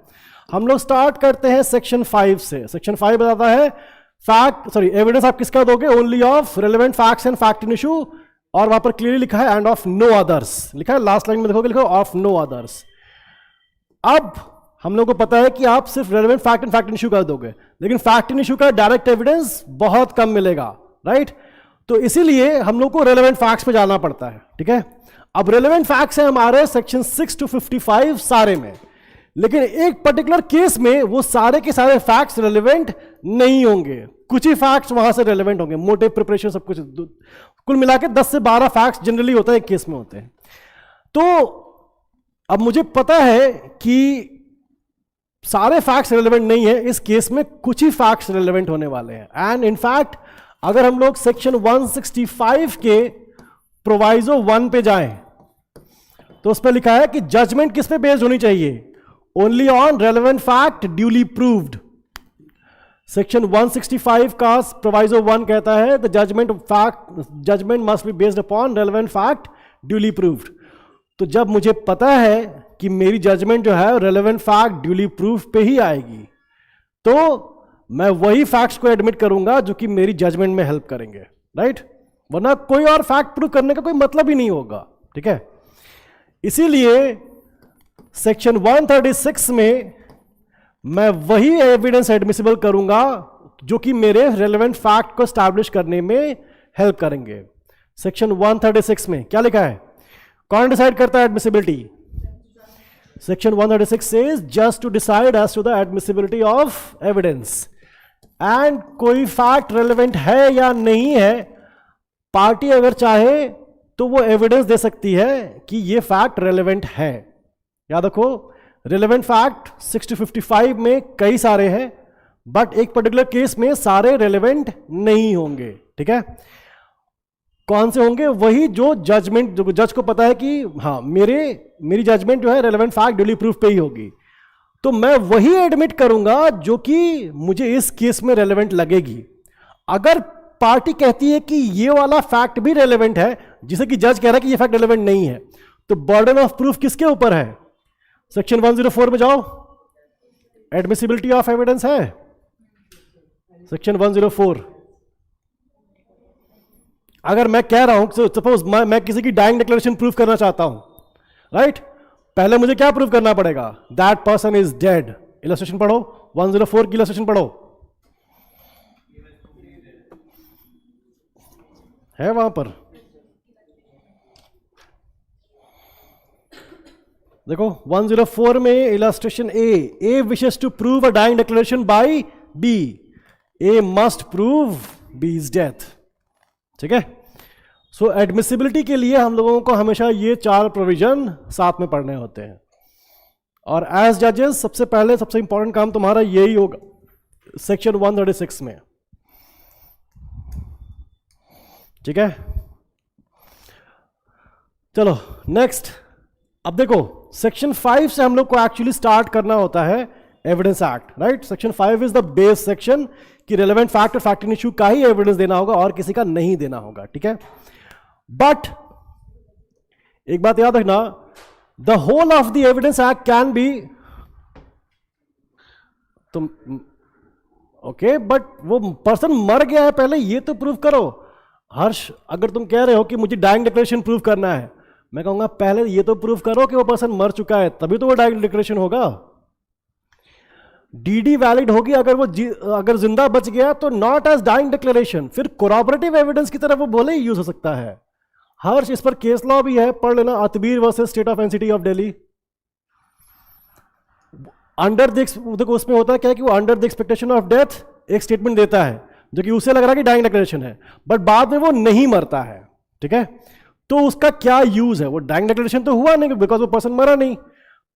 हम लोग स्टार्ट करते हैं सेक्शन 5 से। सेक्शन 5 बताता है एविडेंस आप किसका दोगे? Only of relevant facts and fact in issue, और वहां पर क्लियरली लिखा है एंड ऑफ नो अदर्स, लिखा है लास्ट लाइन में देखोगे, लिखा ऑफ नो अदर्स। अब हम लोग को पता है कि आप सिर्फ relevant fact and fact in issue कर दोगे, लेकिन फैक्ट इन इशू का डायरेक्ट एविडेंस बहुत कम मिलेगा, राइट? तो इसीलिए हम लोग को रेलेवेंट फैक्ट्स पे जाना पड़ता है। ठीक है, अब रेलेवेंट फैक्ट्स हैं हमारे सेक्शन 6 to 55 सारे में, लेकिन एक पर्टिकुलर केस में वो सारे के सारे फैक्ट्स रेलेवेंट नहीं होंगे, कुछ ही फैक्ट्स वहां से रेलेवेंट होंगे, मोटिव, प्रिपरेशन, सब कुछ, कुल मिला के 10 से 12 फैक्ट्स जनरली होता है एक केस में होते हैं। तो अब मुझे पता है कि सारे फैक्ट्स रेलेवेंट नहीं है, इस केस में कुछ ही फैक्ट्स रेलेवेंट होने वाले हैं। एंड इनफैक्ट अगर हम लोग सेक्शन 165 के प्रोवाइजो 1 पे जाएं तो उस पर लिखा है कि जजमेंट किस पे बेस्ड होनी चाहिए? Only on relevant fact duly proved. Section 165 का प्रोवाइजो 1 कहता है the judgment must be based upon relevant fact duly proved. तो जब मुझे पता है कि मेरी जजमेंट जो है रेलेवेंट फैक्ट ड्यूली प्रूफ पे ही आएगी, तो मैं वही फैक्ट्स को एडमिट करूंगा जो कि मेरी जजमेंट में हेल्प करेंगे, राइट? वरना कोई और फैक्ट प्रूव करने का कोई मतलब ही नहीं होगा। ठीक है, इसीलिए सेक्शन 136 में मैं वही एविडेंस एडमिसिबल करूंगा जो कि मेरे रेलेवेंट फैक्ट को स्टैब्लिश करने में हेल्प करेंगे। सेक्शन 136 में क्या लिखा है? कौन डिसाइड करता है admissibility? Section 136 says just to decide as to the admissibility of evidence, and कोई फैक्ट रेलेवेंट है या नहीं है, पार्टी अगर चाहे तो वो एविडेंस दे सकती है कि ये फैक्ट रेलेवेंट है। याद रखो, रेलेवेंट फैक्ट 6 to 55 में कई सारे हैं, बट एक पर्टिकुलर केस में सारे रेलेवेंट नहीं होंगे। ठीक है, कौन से होंगे? वही जो जजमेंट, जो जज को पता है कि हाँ मेरी जजमेंट जो है रेलेवेंट फैक्ट ड्यूली प्रूफ पे ही होगी, तो मैं वही एडमिट करूंगा जो कि मुझे इस केस में रेलेवेंट लगेगी। अगर पार्टी कहती है कि ये वाला फैक्ट भी रेलेवेंट है, जिसे कि जज कह रहा है कि ये फैक्ट रेलेवेंट नहीं है, तो बर्डन ऑफ प्रूफ किसके ऊपर है? सेक्शन 104 में जाओ, एडमिसिबिलिटी ऑफ एविडेंस है सेक्शन 104। अगर मैं कह रहा हूं, सपोज मैं किसी की डाइंग डिक्लेरेशन प्रूफ करना चाहता हूं, राइट? पहले मुझे क्या प्रूफ करना पड़ेगा? That person is dead. Illustration पढ़ो, 104 की इलस्ट्रेशन पढ़ो, है वहां पर, देखो 104 में illustration A wishes to prove a dying declaration by B, A must prove B is death. ठीक है, सो एडमिसिबिलिटी के लिए हम लोगों को हमेशा ये 4 प्रोविजन साथ में पढ़ने होते हैं। और एज जजेस सबसे पहले सबसे इंपॉर्टेंट काम तुम्हारा यही होगा सेक्शन 136 में, ठीक है। चलो नेक्स्ट, अब देखो सेक्शन 5 से हम लोग को एक्चुअली स्टार्ट करना होता है evidence act, right. Section 5 is the base section कि रेलेवेंट फैक्ट और फैक्ट इन इश्यू का ही एविडेंस देना होगा और किसी का नहीं देना होगा, ठीक है। बट एक बात याद रखना, the whole of the evidence Act can be, तुम ओके, बट वो पर्सन मर गया है पहले ये तो प्रूव करो। हर्ष, अगर तुम कह रहे हो कि मुझे डाइंग डिक्लेरेशन प्रूव करना है, मैं कहूंगा पहले ये तो प्रूव करो कि वो पर्सन मर चुका है, तभी तो वो डाइंग डिक्लेरेशन होगा। डीडी वैलिड होगी अगर वो अगर जिंदा बच गया तो नॉट एज डाइंग डिक्लेरेशन, फिर कोरॉबरेटिव एविडेंस की तरफ वो बोले ही यूज हो सकता है। हर्ष, इस पर केस लॉ भी है, पढ़ लेना, Atbir versus state of NCT of Delhi. Under देखो उसमें होता है क्या कि वो under the expectation of death एक स्टेटमेंट देता है जो कि उसे लग रहा है कि डाइंग डिक्लेरेशन है, बट बाद में वो नहीं मरता है, ठीक है। तो उसका क्या यूज है, वो डाइंग डिक्लेरेशन तो हुआ नहीं बिकॉज वो पर्सन मरा नहीं,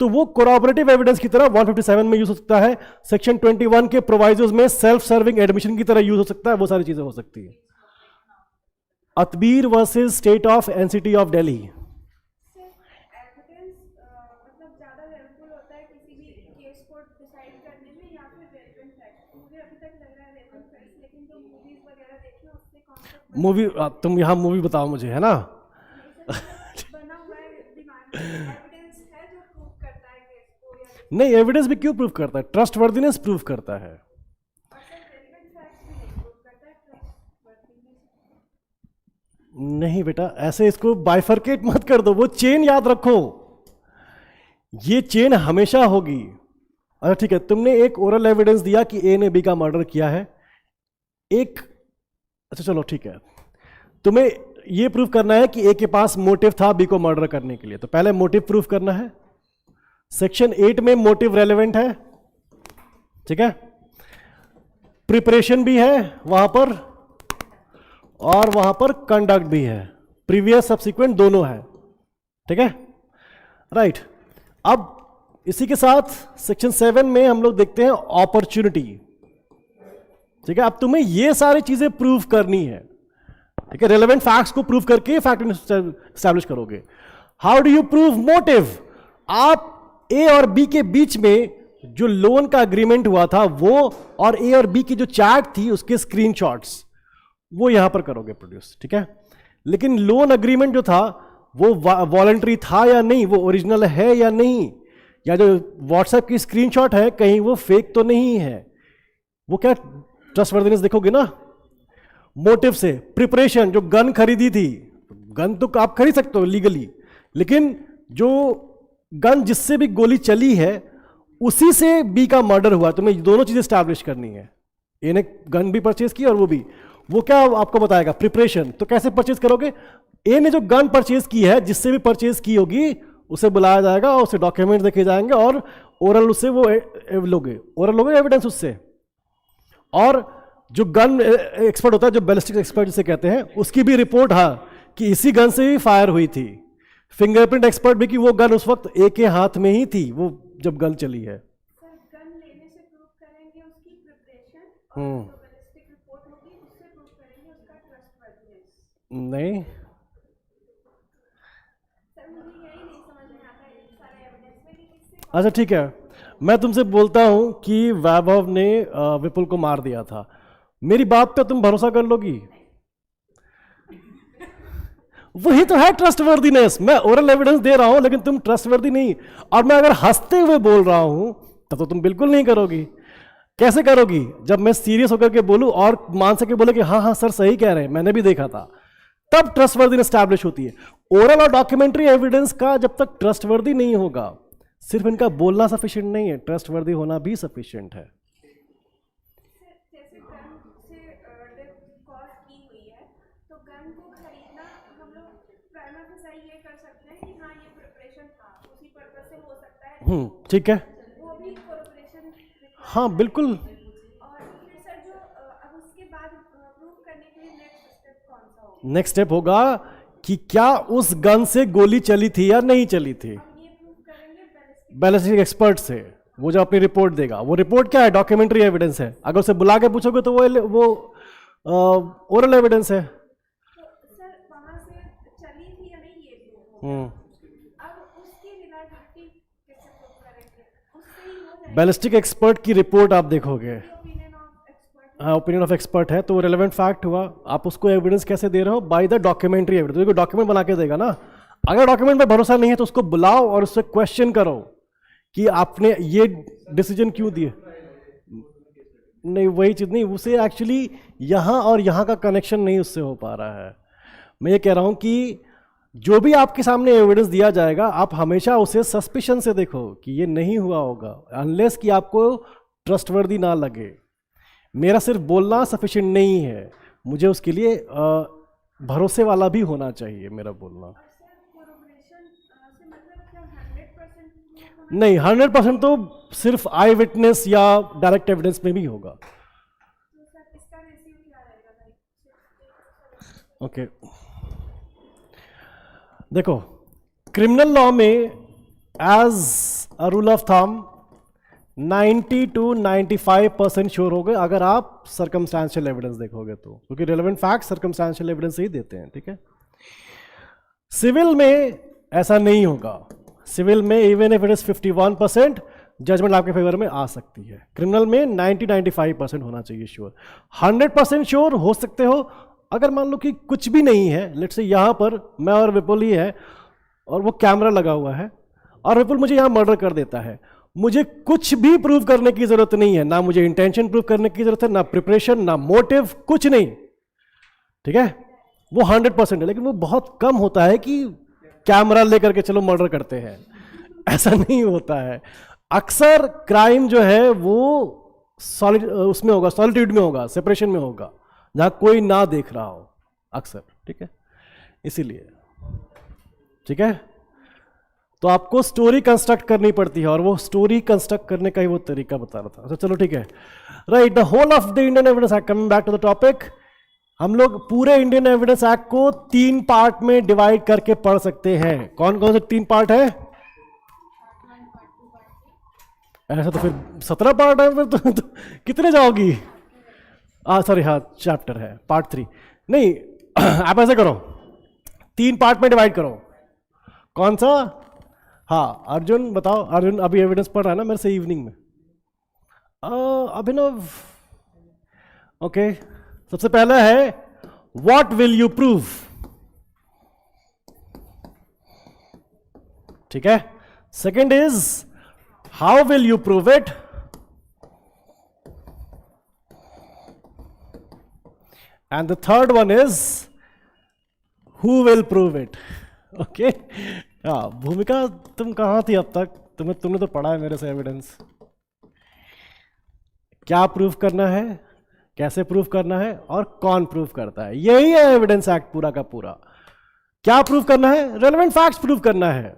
तो वो कोरॉबरेटिव एविडेंस की तरह 157 में यूज हो सकता है। सेक्शन 21 के प्रोवाइजोस में सेल्फ सर्विंग एडमिशन की तरह यूज हो सकता है, वो सारी चीजें हो सकती है। Atbir versus state of NCT of Delhi. Movie, तुम यहाँ मूवी बताओ मुझे, है ना। नहीं, एविडेंस भी क्यों प्रूव करता है, ट्रस्ट वर्दीनेस प्रूव करता है। नहीं बेटा, ऐसे इसको बाइफरकेट मत कर दो, वो चेन याद रखो, ये चेन हमेशा होगी। अच्छा ठीक है, तुमने एक ओरल एविडेंस दिया कि ए ने बी का मर्डर किया है, एक, अच्छा चलो ठीक है, तुम्हें ये प्रूव करना है कि ए के पास मोटिव था बी को मर्डर करने के लिए, तो पहले मोटिव प्रूव करना है। सेक्शन 8 में मोटिव रेलेवेंट है, ठीक है। प्रिपरेशन भी है वहां पर और वहां पर कंडक्ट भी है, प्रीवियस सब्सिक्वेंट दोनों है, ठीक है, राइट। अब इसी के साथ सेक्शन 7 में हम लोग देखते हैं अपॉर्चुनिटी, ठीक है। अब तुम्हें ये सारी चीजें प्रूव करनी है, ठीक है। रेलेवेंट फैक्ट्स को प्रूव करके फैक्ट एस्टैब्लिश करोगे। How do you prove motive? आप ए और बी के बीच में जो लोन का अग्रीमेंट हुआ था वो और ए और बी की जो चैट थी उसके स्क्रीनशॉट्स वो यहां पर करोगे प्रोड्यूस, ठीक है। लेकिन लोन अग्रीमेंट जो था वो वॉलंटरी था या नहीं, वो ओरिजिनल है या नहीं, या जो व्हाट्सएप की स्क्रीनशॉट है कहीं वो फेक तो नहीं है, वो क्या ट्रस्टवर्दीनेस देखोगे ना। मोटिव से प्रिपरेशन, जो गन खरीदी थी, गन तो आप खरीद सकते हो लीगली, लेकिन जो गन जिससे भी गोली चली है उसी से बी का मर्डर हुआ, तुम्हें दोनों चीजें स्टैब्लिश करनी है। ए ने गन भी परचेज की और वो भी, वो क्या आपको बताएगा प्रिपरेशन, तो कैसे परचेज करोगे। ए ने जो गन परचेज की है, जिससे भी परचेज की होगी उसे बुलाया जाएगा, उसे डॉक्यूमेंट देखे जाएंगे और ओरल उससे वो लोगे, ओरल लोगे एविडेंस उससे। और जो गन एक्सपर्ट होता है, जो बैलिस्टिक एक्सपर्ट जिसे कहते हैं, उसकी भी रिपोर्ट, हाँ, कि इसी गन से ही फायर हुई थी। फिंगरप्रिंट एक्सपर्ट भी कि वो गन उस वक्त ए के हाथ में ही थी, वो जब गन चली है। गन लेने से प्रूव करेंगे उसकी प्रिपरेशन और जो बैलिस्टिक रिपोर्ट होगी उससे प्रूव करेंगे उसका ट्रस्टवर्दीनेस। नहीं सर, मुझे यही नहीं समझ में आता है सारे एविडेंस में कि किससे। अच्छा ठीक है, मैं तुमसे बोलता हूं कि वैभव ने विपुल को मार दिया था, मेरी बात पे तुम भरोसा कर लोगी? वही तो है ट्रस्टवर्दीनेस। मैं ओरल एविडेंस दे रहा हूं लेकिन तुम ट्रस्टवर्दी नहीं, और मैं अगर हंसते हुए बोल रहा हूं तब तो तुम बिल्कुल नहीं करोगी। कैसे करोगी? जब मैं सीरियस होकर के बोलूं और मान सके बोले कि हाँ हाँ सर सही कह रहे हैं, मैंने भी देखा था, तब ट्रस्टवर्दीनेस स्टैब्लिश होती है। ओरल और डॉक्यूमेंट्री एविडेंस का जब तक ट्रस्टवर्दी नहीं होगा, सिर्फ इनका बोलना सफिशिएंट नहीं है, ट्रस्टवर्दी होना भी सफिशिएंट है। ठीक है, हाँ बिल्कुल। नेक्स्ट स्टेप होगा कि क्या उस गन से गोली चली थी या नहीं चली थी। बैलिस्टिक एक्सपर्ट से, वो जो अपनी रिपोर्ट देगा, वो रिपोर्ट क्या है? डॉक्यूमेंट्री एविडेंस है। अगर उसे बुला के पूछोगे तो वो ओरल एविडेंस है। सर वहां से चली थी या नहीं ये भी, अब उसकी रिलायबिलिटी कैसे प्रूव करेंगे? उससे ही हो जाएगा। बैलिस्टिक एक्सपर्ट की रिपोर्ट आप देखोगे, ओपिनियन ऑफ एक्सपर्ट। हाँ ओपिनियन ऑफ एक्सपर्ट है तो रेलेवेंट फैक्ट हुआ। आप उसको एविडेंस कैसे दे रहे हो? By the documentary evidence. तो डॉक्यूमेंट बना के देगा ना। अगर डॉक्यूमेंट पे भरोसा नहीं है तो उसको बुलाओ और उससे क्वेश्चन करो कि आपने ये डिसीजन क्यों दिए। नहीं वही चीज नहीं, उसे एक्चुअली यहां और यहां का कनेक्शन नहीं उससे हो पा रहा है। मैं ये कह रहा हूं कि जो भी आपके सामने एविडेंस दिया जाएगा आप हमेशा उसे सस्पिशन से देखो कि ये नहीं हुआ होगा, अनलेस कि आपको ट्रस्टवर्दी ना लगे। मेरा सिर्फ बोलना सफिशिएंट नहीं है, मुझे उसके लिए भरोसे वाला भी होना चाहिए मेरा बोलना। नहीं 100% तो सिर्फ आई विटनेस या डायरेक्ट एविडेंस में भी होगा। ओके देखो, क्रिमिनल लॉ में as a rule of thumb 90 to 95% sure हो गए अगर आप सर्कमस्टेंशियल एविडेंस देखोगे तो, क्योंकि रिलेवेंट फैक्ट सर्कमस्टेंशियल एविडेंस ही देते हैं। ठीक है, सिविल में ऐसा नहीं होगा। सिविल में even if it is 51% judgment आपके फेवर में आ सकती है। क्रिमिनल में 90-95% होना चाहिए श्योर। 100% श्योर हो सकते हो अगर मान लो कि कुछ भी नहीं है, लेट्स से यहां पर मैं और विपुल ही है और वो कैमरा लगा हुआ है और विपुल मुझे यहां मर्डर कर देता है, मुझे कुछ भी प्रूव करने की जरूरत नहीं है, ना मुझे इंटेंशन प्रूव करने की जरूरत है, ना प्रिपरेशन, ना मोटिव, कुछ नहीं। ठीक है, वो 100% है। लेकिन वो बहुत कम होता है कि कैमरा लेकर के चलो मर्डर करते हैं, ऐसा नहीं होता है। अक्सर क्राइम जो है वो उसमें होगा, सॉलिट्यूड में होगा, सेपरेशन में होगा, जहां कोई ना देख रहा हो अक्सर। ठीक है, इसीलिए ठीक है, तो आपको स्टोरी कंस्ट्रक्ट करनी पड़ती है और वो स्टोरी कंस्ट्रक्ट करने का ही वो तरीका बता रहा था। अच्छा चलो ठीक है, right, the whole of the Indian Evidence Act, coming back to the topic, हम लोग पूरे इंडियन एविडेंस एक्ट को 3 पार्ट में डिवाइड करके पढ़ सकते हैं। कौन कौन से 3 पार्ट है? ऐसा तो फिर 17 पार्ट है, फिर तो कितने जाओगी? सॉरी, हाँ चैप्टर है, पार्ट 3 नहीं। आप ऐसे करो, 3 पार्ट में डिवाइड करो। कौन सा? हाँ अर्जुन बताओ। अर्जुन अभी एविडेंस पढ़ रहा है ना मेरे से इवनिंग में। अभिनव, ओके, सबसे पहला है व्हाट विल यू प्रूव। ठीक है, second is how will you prove it, and the third one is who will prove it. Okay, हाँ भूमिका तुम कहां थी अब तक? तुमने तो पढ़ा है मेरे से एविडेंस, क्या प्रूव करना है, कैसे प्रूव करना है और कौन प्रूव करता है। यही है एविडेंस एक्ट पूरा का पूरा। क्या प्रूव करना है? रेलेवेंट फैक्ट्स प्रूव करना है,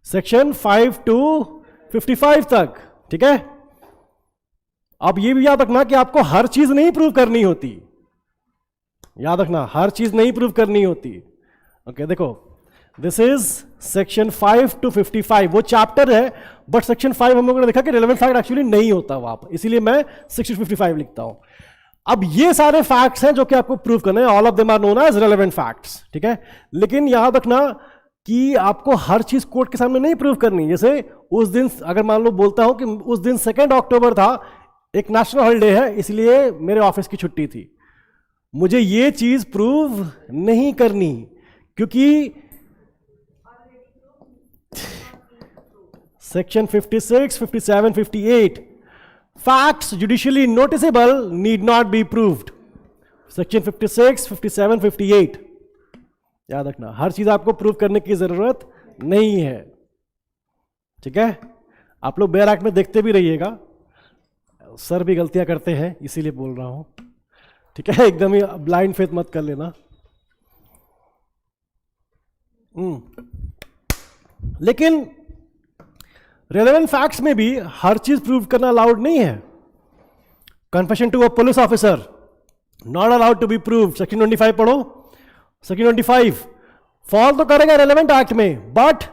सेक्शन 5 to 55 तक। ठीक है, अब ये भी याद रखना कि आपको हर चीज नहीं प्रूव करनी होती, याद रखना हर चीज नहीं प्रूव करनी होती। ओके देखो, दिस इज सेक्शन 5 to 55, वो चैप्टर है, बट सेक्शन 5 हम लोगों ने देखा कि रेलेवेंट फैक्ट एक्चुअली नहीं होता वहां पर, इसीलिए मैं 6 to 55 लिखता हूं। अब ये सारे फैक्ट्स हैं जो कि आपको प्रूव करने हैं, all of them are known as relevant facts. ठीक है, लेकिन याद रखना कि आपको हर चीज कोर्ट के सामने नहीं प्रूव करनी। जैसे उस दिन अगर मान लो बोलता हूं कि उस दिन 2 अक्टूबर था, एक नेशनल हॉलिडे है, इसलिए मेरे ऑफिस की छुट्टी थी, मुझे ये चीज प्रूव नहीं करनी, क्योंकि section 56, 57, 58 facts judicially noticeable need not be proved. Section 56, 57, 58 याद रखना, हर चीज आपको प्रूव करने की जरूरत नहीं है। ठीक है, आप लोग बेयर एक्ट में देखते भी रहिएगा, सर भी गलतियां करते हैं इसीलिए बोल रहा हूं। ठीक है, एकदम ही ब्लाइंड फेथ मत कर लेना। लेकिन रेलेवेंट फैक्ट्स में भी हर चीज प्रूव करना अलाउड नहीं है। Confession to a police officer not allowed to be prove, section 25 पढ़ो। सेक्शन 25 फॉल तो करेगा रेलेवेंट एक्ट में, बट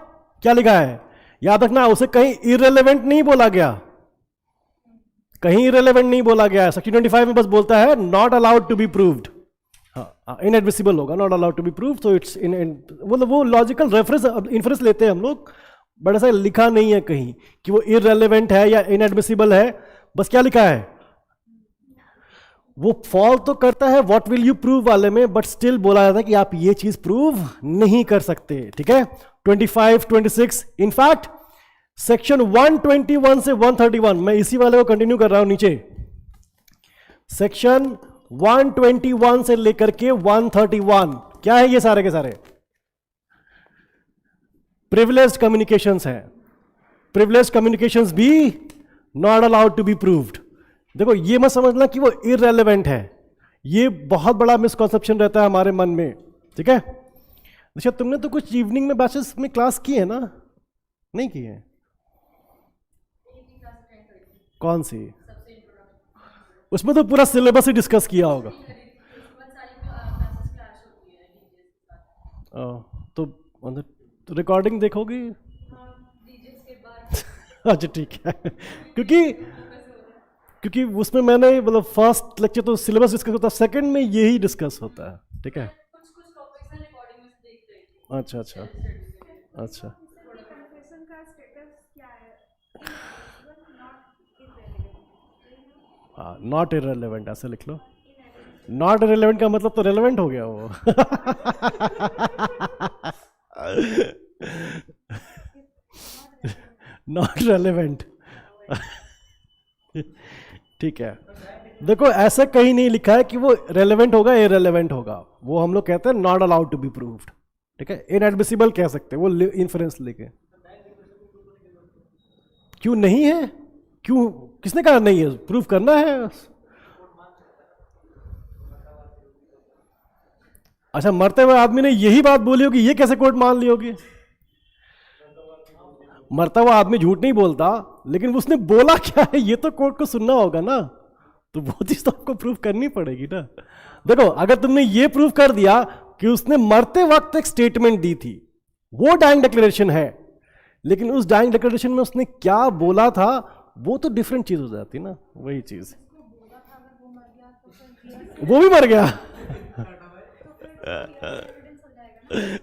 क्या लिखा है, याद रखना, उसे कहीं इररिलेवेंट नहीं बोला गया, कहीं इररिलेवेंट नहीं बोला गया। सेक्शन 25 में बस बोलता है not allowed to be proved, inadmissible होगा, not allowed to be proved. तो इट्स मतलब वो लॉजिकल रेफरेंस इन्फ्रेंस लेते हैं हम लोग, बट ऐसा लिखा नहीं है कहीं कि वो इररिलेवेंट है या इनएडमिसिबल है। बस क्या लिखा है, वो फॉल तो करता है व्हाट विल यू प्रूव वाले में, बट स्टिल बोला जाता है कि आप ये चीज प्रूव नहीं कर सकते। ठीक है, 25, 26, इनफैक्ट सेक्शन 121 से 131, मैं इसी वाले को कंटिन्यू कर रहा हूं नीचे, सेक्शन 121 से लेकर के 131 क्या है, ये सारे के सारे प्रिविलेज्ड कम्युनिकेशंस हैं। प्रिविलेज्ड कम्युनिकेशंस भी not allowed to be proved. देखो ये मत समझना कि वो इररेलेवेंट है, ये बहुत बड़ा मिसकॉन्सेप्शन रहता है हमारे मन में। ठीक है, अच्छा तुमने तो कुछ इवनिंग में बैचेस में क्लास की है ना, नहीं की है? कौन सी? उसमें तो पूरा सिलेबस ही डिस्कस किया होगा। तो रिकॉर्डिंग देखोगी? अच्छा ठीक है, क्योंकि उसमें मैंने मतलब फर्स्ट लेक्चर तो सिलेबस डिस्कस होता है, सेकंड में यही डिस्कस होता है। ठीक है, अच्छा अच्छा अच्छा, कन्फेशन का स्टेटस क्या है? नॉट इररिलेवेंट ऐसे लिख लो। नॉट इररिलेवेंट का मतलब तो रेलेवेंट हो गया वो। Not relevant. ठीक है, देखो ऐसा कहीं नहीं लिखा है कि वो रेलेवेंट होगा इररिलेवेंट होगा, वो हम लोग कहते हैं not allowed to be proved. ठीक है, इनएडमिसिबल कह सकते हैं वो इन्फ्रेंस लेके। क्यों नहीं है? क्यों, किसने कहा नहीं है? प्रूव करना है। अच्छा, मरते हुए आदमी ने यही बात बोली होगी, ये कैसे कोर्ट मान ली होगी? मरता हुआ आदमी झूठ नहीं बोलता, लेकिन उसने बोला क्या है ये तो कोर्ट को सुनना होगा ना, तो वो चीज तो आपको प्रूव करनी पड़ेगी ना। देखो अगर तुमने ये प्रूव कर दिया कि उसने मरते वक्त एक स्टेटमेंट दी थी, वो डाइंग डिक्लेरेशन है, लेकिन उस डाइंग डिक्लेरेशन में उसने क्या बोला था वो तो डिफरेंट चीज हो जाती ना, वही चीज। वो भी मर गया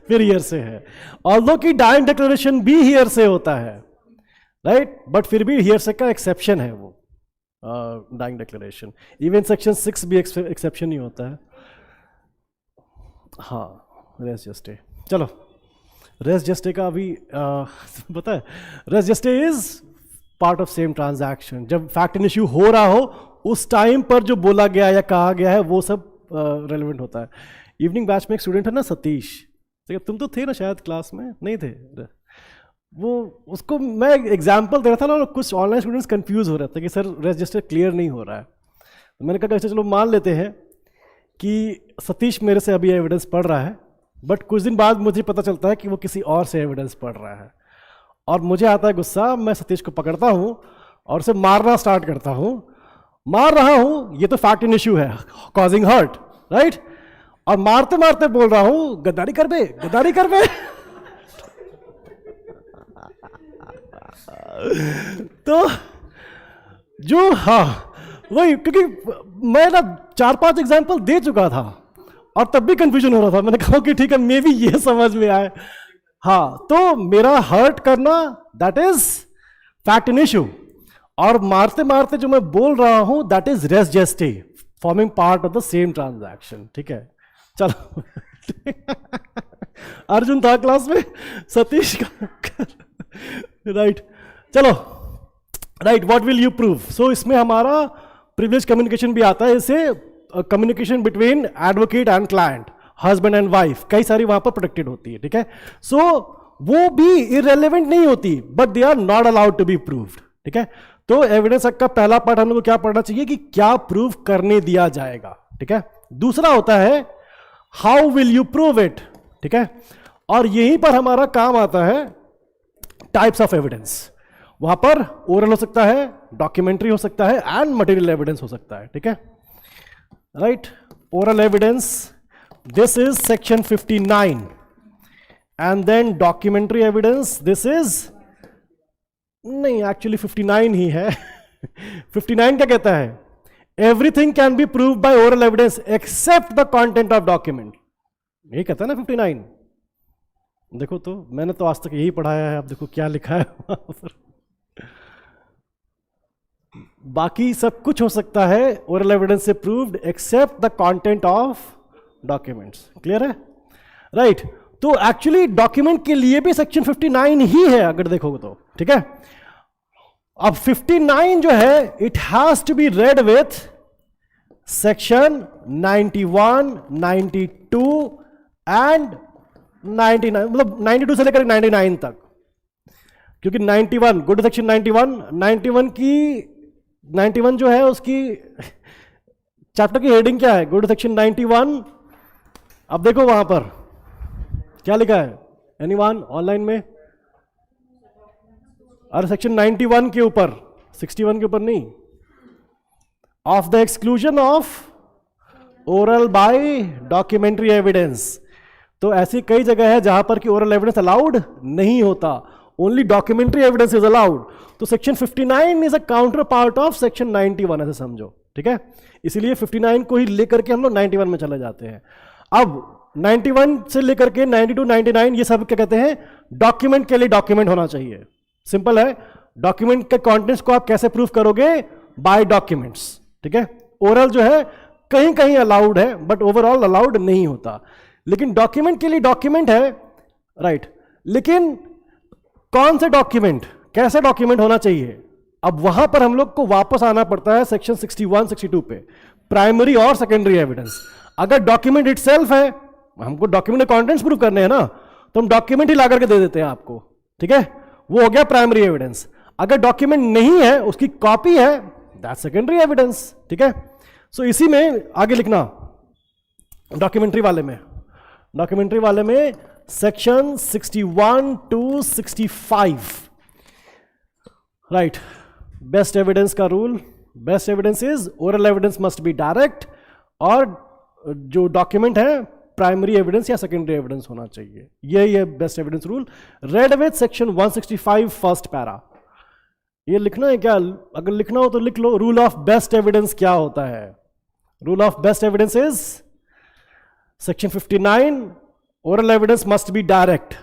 फिर हियर से है, ऑल्दो कि डाइंग डिक्लेरेशन भी हियर से होता है, राइट, बट फिर भी हियर से का एक्सेप्शन है वो डाइंग डिक्लेरेशन। इवन सेक्शन 6 भी एक्सेप्शन ही होता है। हाँ, रेस जस्टे, चलो रेस जस्टे का अभी पता है, res gestae is part of same transaction. जब फैक्ट एंड इश्यू हो रहा हो उस टाइम पर जो बोला गया या कहा गया है वो सब रेलेवेंट होता है। इवनिंग बैच में एक स्टूडेंट है ना सतीश, तुम तो थे ना शायद क्लास में, नहीं थे? वो उसको मैं एग्जाम्पल दे रहा था ना, कुछ ऑनलाइन स्टूडेंट्स कंफ्यूज हो रहे थे कि सर रजिस्टर क्लियर नहीं हो रहा है। तो मैंने कहा अच्छा चलो मान लेते हैं कि सतीश मेरे से अभी एविडेंस पढ़ रहा है, बट कुछ दिन बाद मुझे पता चलता है कि वो किसी और से एविडेंस पढ़ रहा है, और मुझे आता है गुस्सा, मैं सतीश को पकड़ता हूँ और उसे मारना स्टार्ट करता हूँ। मार रहा हूँ, ये तो फैक्ट एंड इश्यू है, कॉजिंग हर्ट, राइट, और मारते मारते बोल रहा हूँ गद्दारी कर बे, गद्दारी कर बे। तो जो हाँ वही, क्योंकि मैं ना 4-5 एग्जाम्पल दे चुका था और तब भी कंफ्यूजन हो रहा था। मैंने कहा कि ठीक है मे भी ये समझ में आए। हाँ, तो मेरा हर्ट करना that is fact and issue, और मारते मारते जो मैं बोल रहा हूं that is res gestae, forming part of the same transaction. ठीक है, चलो अर्जुन था क्लास में, सतीश का राइट, चलो right, what will you prove. So इसमें हमारा प्रिविलेज कम्युनिकेशन भी आता है, इसे communication between advocate and client, husband and wife, कई सारी वहां पर प्रोटेक्टेड होती है। ठीक है, सो वो भी इररेलेवेंट नहीं होती, but they are not allowed to be proved. ठीक है, तो एविडेंस का पहला पार्ट हम लोग को क्या पढ़ना चाहिए कि क्या प्रूव करने दिया जाएगा। ठीक है, दूसरा होता है how will you prove it. ठीक है, और यहीं पर हमारा काम आता है टाइप्स ऑफ एविडेंस। वहां पर ओरल हो सकता है, डॉक्यूमेंट्री हो सकता है, एंड मटेरियल एविडेंस हो सकता है। ठीक है, right, oral evidence, this is section 59, and then documentary evidence, this is नहीं, एक्चुअली 59 ही है। 59 क्या कहता है? Everything can be prove by oral evidence except the content of document, यही कहता है ना 59। देखो तो मैंने तो आज तक यही पढ़ाया है, अब देखो क्या लिखा है वहां पर। बाकी सब कुछ हो सकता है ओरल एविडेंस से proved except the content of documents. Clear है? राइट। तो एक्चुअली डॉक्यूमेंट के लिए भी सेक्शन 59 ही है अगर देखोगे तो, ठीक है। अब 59 जो है it has to be read with section 91, 92 and 99, मतलब 92 से लेकर 99 तक, क्योंकि 91 गो टू सेक्शन 91 जो है उसकी चैप्टर की हेडिंग क्या है? Go to section 91। अब देखो वहां पर क्या लिखा है, एनीवन ऑनलाइन में? अरे सेक्शन 91 के ऊपर, 61 के ऊपर नहीं। Of the exclusion of oral by documentary evidence. तो ऐसी कई जगह है जहां पर कि ओरल एविडेंस अलाउड नहीं होता, only documentary evidence is allowed. तो section 59 is a counterpart of section 91, ऐसे समझो, ठीक है। इसीलिए 59 को ही लेकर के हम लोग 91 में चले जाते हैं। अब 91 से लेकर के 92, 99 ये सब क्या कहते हैं? डॉक्यूमेंट के लिए डॉक्यूमेंट होना चाहिए। सिंपल है, डॉक्यूमेंट के कंटेंट्स को आप कैसे प्रूफ करोगे? बाय डॉक्यूमेंट्स, ठीक है। ओरल जो है कहीं कहीं अलाउड है बट ओवरऑल अलाउड नहीं होता, लेकिन डॉक्यूमेंट के लिए डॉक्यूमेंट है, राइट। लेकिन कौन से डॉक्यूमेंट, कैसे डॉक्यूमेंट होना चाहिए? अब वहां पर हम लोग को वापस आना पड़ता है सेक्शन 61, 62 पे, प्राइमरी और सेकेंडरी एविडेंस। अगर डॉक्यूमेंट इटसेल्फ है, हमको डॉक्यूमेंट के कंटेंट्स प्रूव करने हैं ना, तो हम डॉक्यूमेंट ही ला करके दे देते हैं आपको, ठीक है। वो हो गया प्राइमरी एविडेंस। अगर डॉक्यूमेंट नहीं है, उसकी कॉपी है, दैट्स सेकेंडरी एविडेंस, ठीक है। सो इसी में आगे लिखना डॉक्यूमेंट्री वाले में section 61 to 65, right. Best evidence का rule, best evidence is oral evidence must be direct, और जो डॉक्यूमेंट है प्राइमरी एविडेंस या सेकेंडरी एविडेंस होना चाहिए। यही है best evidence rule. Read with section 165 first para. ये लिखना है क्या? अगर लिखना हो तो लिख लो। रूल ऑफ बेस्ट एविडेंस क्या होता है? Rule of best evidence is section 59, oral evidence must be direct.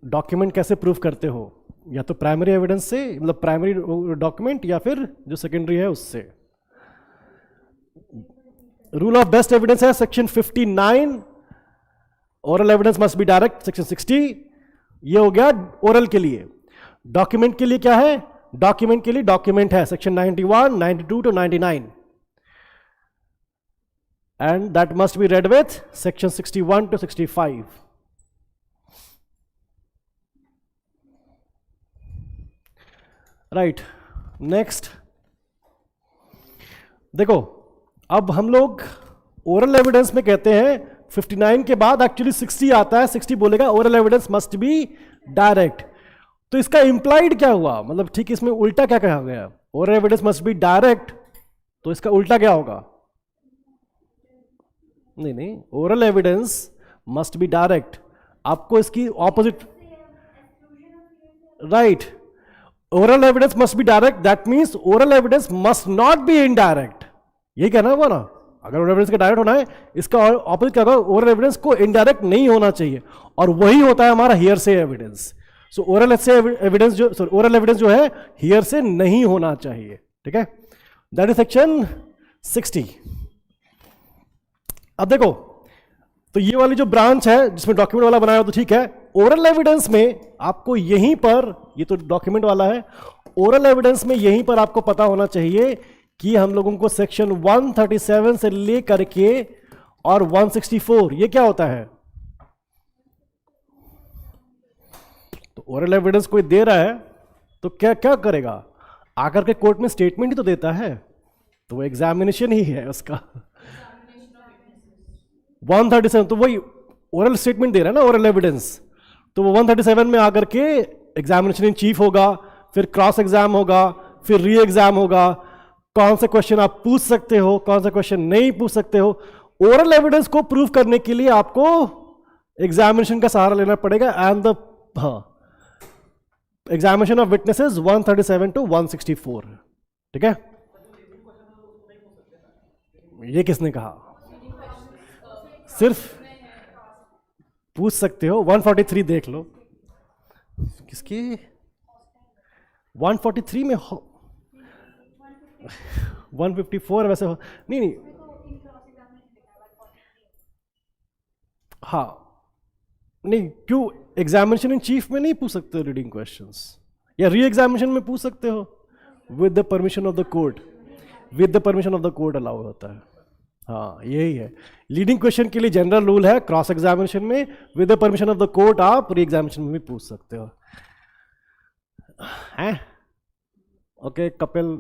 Document कैसे प्रूफ करते हो? या तो प्राइमरी एविडेंस से, मतलब प्राइमरी डॉक्यूमेंट, या फिर जो सेकेंडरी है उससे। रूल ऑफ बेस्ट एविडेंस है section 59, oral evidence must be direct section 60। ये हो गया ओरल के लिए। डॉक्यूमेंट के लिए क्या है? डॉक्यूमेंट के लिए डॉक्यूमेंट है section 91, 92 to 99, and that must be read with section 61 to 65। Right, next देखो, अब हम लोग ओरल एविडेंस में कहते हैं 59 के बाद एक्चुअली 60 आता है। 60 बोलेगा oral evidence must be direct. तो इसका इंप्लाइड क्या हुआ? मतलब ठीक इसमें उल्टा क्या कहा गया? Oral evidence must be direct, तो इसका उल्टा क्या होगा? नहीं, oral evidence must be direct, आपको इसकी opposite, right. Oral evidence must be direct, that means oral evidence must not be indirect. यही कहना हुआ ना, अगर ओरल एविडेंस का डायरेक्ट होना है, इसका ऑपोजिट क्या होगा? ओरल एविडेंस को इनडायरेक्ट नहीं होना चाहिए, और वही होता है हमारा हियरसे एविडेंस। सो ओरल एविडेंस जो है हियरसे नहीं होना चाहिए, ठीक है। That is section 60। अब देखो, तो ये वाली जो ब्रांच है जिसमें डॉक्यूमेंट वाला बनाया हो तो ठीक है। ओरल एविडेंस में आपको यहीं पर, ये तो डॉक्यूमेंट वाला है, ओरल एविडेंस में यहीं पर आपको पता होना चाहिए कि हम लोगों को सेक्शन 137 से लेकर के और 164, ये क्या होता है? तो ओरल एविडेंस कोई दे रहा है तो क्या क्या करेगा? आकर के कोर्ट में स्टेटमेंट ही तो देता है, तो वो एग्जामिनेशन ही है उसका। 137 तो वही ओरल स्टेटमेंट दे रहा है ना, ओरल एविडेंस। तो वो 137 में आकर के एग्जामिनेशन इन चीफ होगा, फिर क्रॉस एग्जाम होगा, फिर री एग्जाम होगा, कौन से क्वेश्चन आप पूछ सकते हो, कौन से क्वेश्चन नहीं पूछ सकते हो। ओरल एविडेंस को प्रूव करने के लिए आपको एग्जामिनेशन का सहारा लेना पड़ेगा and the examination of witnesses 137 to 164, ठीक है। ये किसने कहा? सिर्फ पूछ सकते हो। 143 देख लो किसकी 143 में हो 154 वैसे हो नहीं हाँ नहीं, क्यों एग्जामिनेशन इन चीफ में नहीं पूछ सकते हो रीडिंग क्वेश्चंस, या री एग्जामिनेशन में पूछ सकते हो with the permission of the court, with the permission of the court allow होता है। हाँ यही है लीडिंग क्वेश्चन के लिए जनरल रूल है, क्रॉस एग्जामिनेशन में with the permission of the court आप री एग्जामिनेशन में भी पूछ सकते हो हैं। ओके कपिल,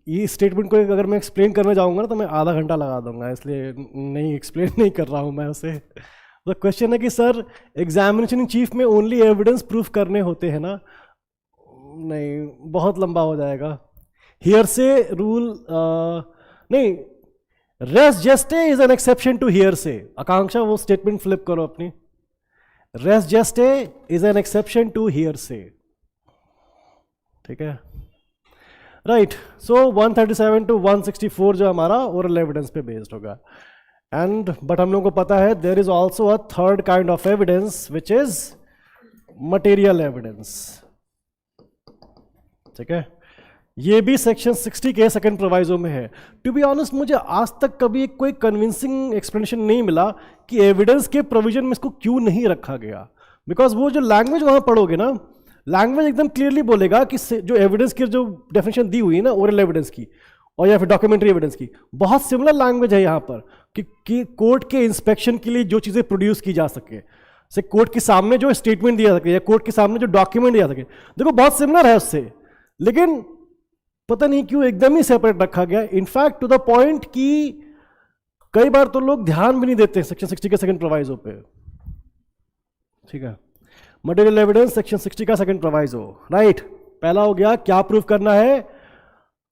ये स्टेटमेंट को अगर मैं एक्सप्लेन करने जाऊंगा ना तो मैं आधा घंटा लगा दूंगा, इसलिए नहीं एक्सप्लेन नहीं कर रहा हूं मैं उसे। तो क्वेश्चन है कि सर एग्जामिनेशन इन चीफ में ओनली एविडेंस प्रूफ करने होते हैं ना? नहीं, बहुत लंबा हो जाएगा। हियर से रूल नहीं, res gestae is an exception to hearsay. Akanksha वो स्टेटमेंट फ्लिप करो अपनी। Res gestae is an exception to hearsay, ठीक है राइट। सो 137 to 164 जो हमारा ओरल एविडेंस पे बेस्ड होगा। एंड बट हम लोगों को पता है there is also a third kind of evidence which is material evidence, ठीक है। ये भी सेक्शन 60 के सेकंड प्रोवाइजो में है। टू बी ऑनेस्ट मुझे आज तक कभी कोई कन्विंसिंग एक्सप्लेनेशन नहीं मिला कि एविडेंस के प्रोविजन में इसको क्यों नहीं रखा गया। बिकॉज वो जो लैंग्वेज वहां पढ़ोगे ना, लैंग्वेज एकदम क्लियरली बोलेगा कि जो एविडेंस की जो डेफिनेशन दी हुई है ना ओरल एविडेंस की और या फिर डॉक्यूमेंट्री एविडेंस की, बहुत सिमिलर लैंग्वेज है यहाँ पर कि कोर्ट के इंस्पेक्शन के लिए जो चीज़ें प्रोड्यूस की जा सके, से कोर्ट के सामने जो स्टेटमेंट दिया सके या कोर्ट के सामने जो डॉक्यूमेंट दिया सके, देखो बहुत सिमिलर है उससे, लेकिन पता नहीं क्यों एकदम ही सेपरेट रखा गया। इनफैक्ट टू द पॉइंट कि कई बार तो लोग ध्यान भी नहीं देते सेक्शन 60 के सेकंड प्रोवाइजो पे, ठीक है। मटेरियल एविडेंस सेक्शन 60 का सेकंड प्रोवाइजो, राइट। पहला हो गया क्या प्रूफ करना है,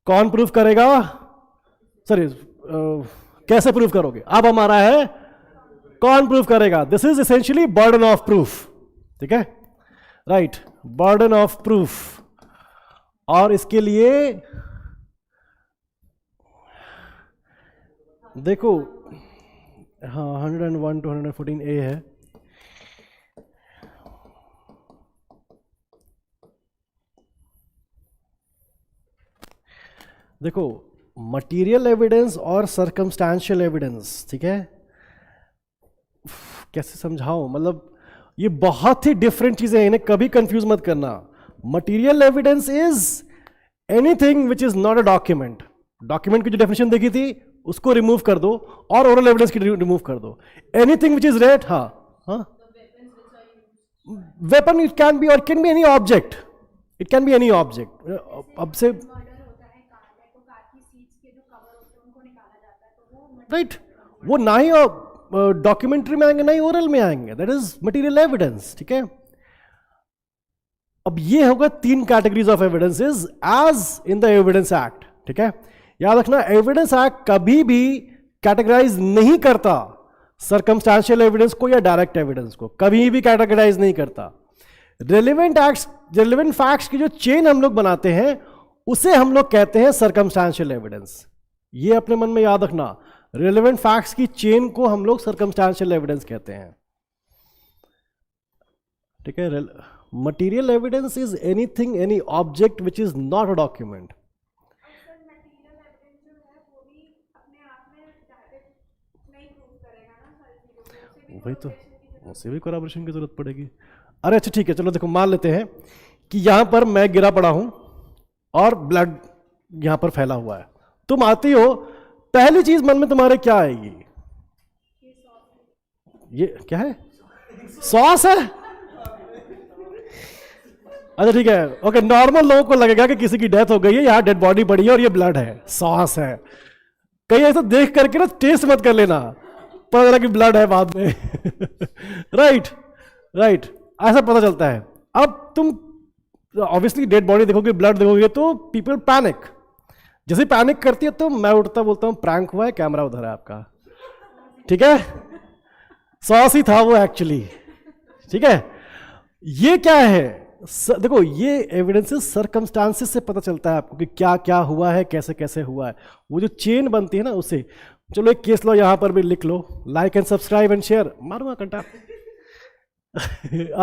कौन प्रूफ करेगा, सॉरी कैसे प्रूफ करोगे। अब हमारा है कौन प्रूफ करेगा। This is essentially burden of proof, ठीक है राइट, बर्डन ऑफ प्रूफ। और इसके लिए देखो हाँ 101 to 114A है। देखो मटेरियल एविडेंस और सर्कमस्टेंशियल एविडेंस, ठीक है, कैसे समझाऊं, मतलब ये बहुत ही डिफरेंट चीजें हैं, इन्हें कभी कंफ्यूज मत करना। Material evidence is anything which is not a document. Document की जो डेफिनेशन देखी थी उसको रिमूव कर दो और ओरल एविडेंस की रिमूव कर दो। एनीथिंग विच इज रेड, हाँ वेपन इट कैन बी, और it can be any object, it can be any object. अब से राइट वो ना ही डॉक्यूमेंट्री में आएंगे ना ही ओरल में आएंगे, दैट इज मटेरियल एविडेंस, ठीक है। अब ये होगा तीन categories of evidences as in the evidence act, ठीक है। याद रखना एविडेंस एक्ट कभी भी कैटेगराइज नहीं करता सर्कमस्टेंशियल एविडेंस को या डायरेक्ट एविडेंस को, कभी भी कैटेगराइज नहीं करता। रेलेवेंट फैक्ट्स की जो चेन हम लोग बनाते हैं उसे हम लोग कहते हैं सर्कमस्टेंशियल एविडेंस। ये अपने मन में याद रखना, रेलेवेंट फैक्ट्स की चेन को हम लोग सर्कमस्टेंशियल एविडेंस कहते हैं, ठीक है। Material evidence is anything, any object which is not a document. वही तो, उसे भी कोलैबोरेशन की जरूरत पड़ेगी। अरे अच्छा ठीक है, चलो देखो मान लेते हैं कि यहां पर मैं गिरा पड़ा हूं और ब्लड यहां पर फैला हुआ है, तुम आती हो, पहली चीज मन में तुम्हारे क्या आएगी, ये क्या है, सॉस है। अच्छा ठीक है, ओके, नॉर्मल लोगों को लगेगा कि किसी की डेथ हो गई है, यहाँ डेड बॉडी पड़ी है और ये ब्लड है, सॉस है। कहीं ऐसा देख करके ना टेस्ट मत कर लेना, पता चला कि ब्लड है बाद में। राइट राइट, ऐसा पता चलता है। अब तुम ऑब्वियसली डेड बॉडी देखोगे, ब्लड देखोगे तो पीपल पैनिक। जैसे पैनिक करती है तो मैं उठता बोलता हूं प्रैंक हुआ है, कैमरा उधर है आपका, ठीक है। सॉस ही था वो एक्चुअली, ठीक है। ये क्या है, देखो ये एविडेंसेस सर्कमस्टांसेस से पता चलता है आपको कि क्या क्या हुआ है, कैसे कैसे हुआ है, वो जो चेन बनती है ना उससे। चलो एक केस लो, यहां पर भी लिख लो, like and subscribe and share, मारूंगा कंटा।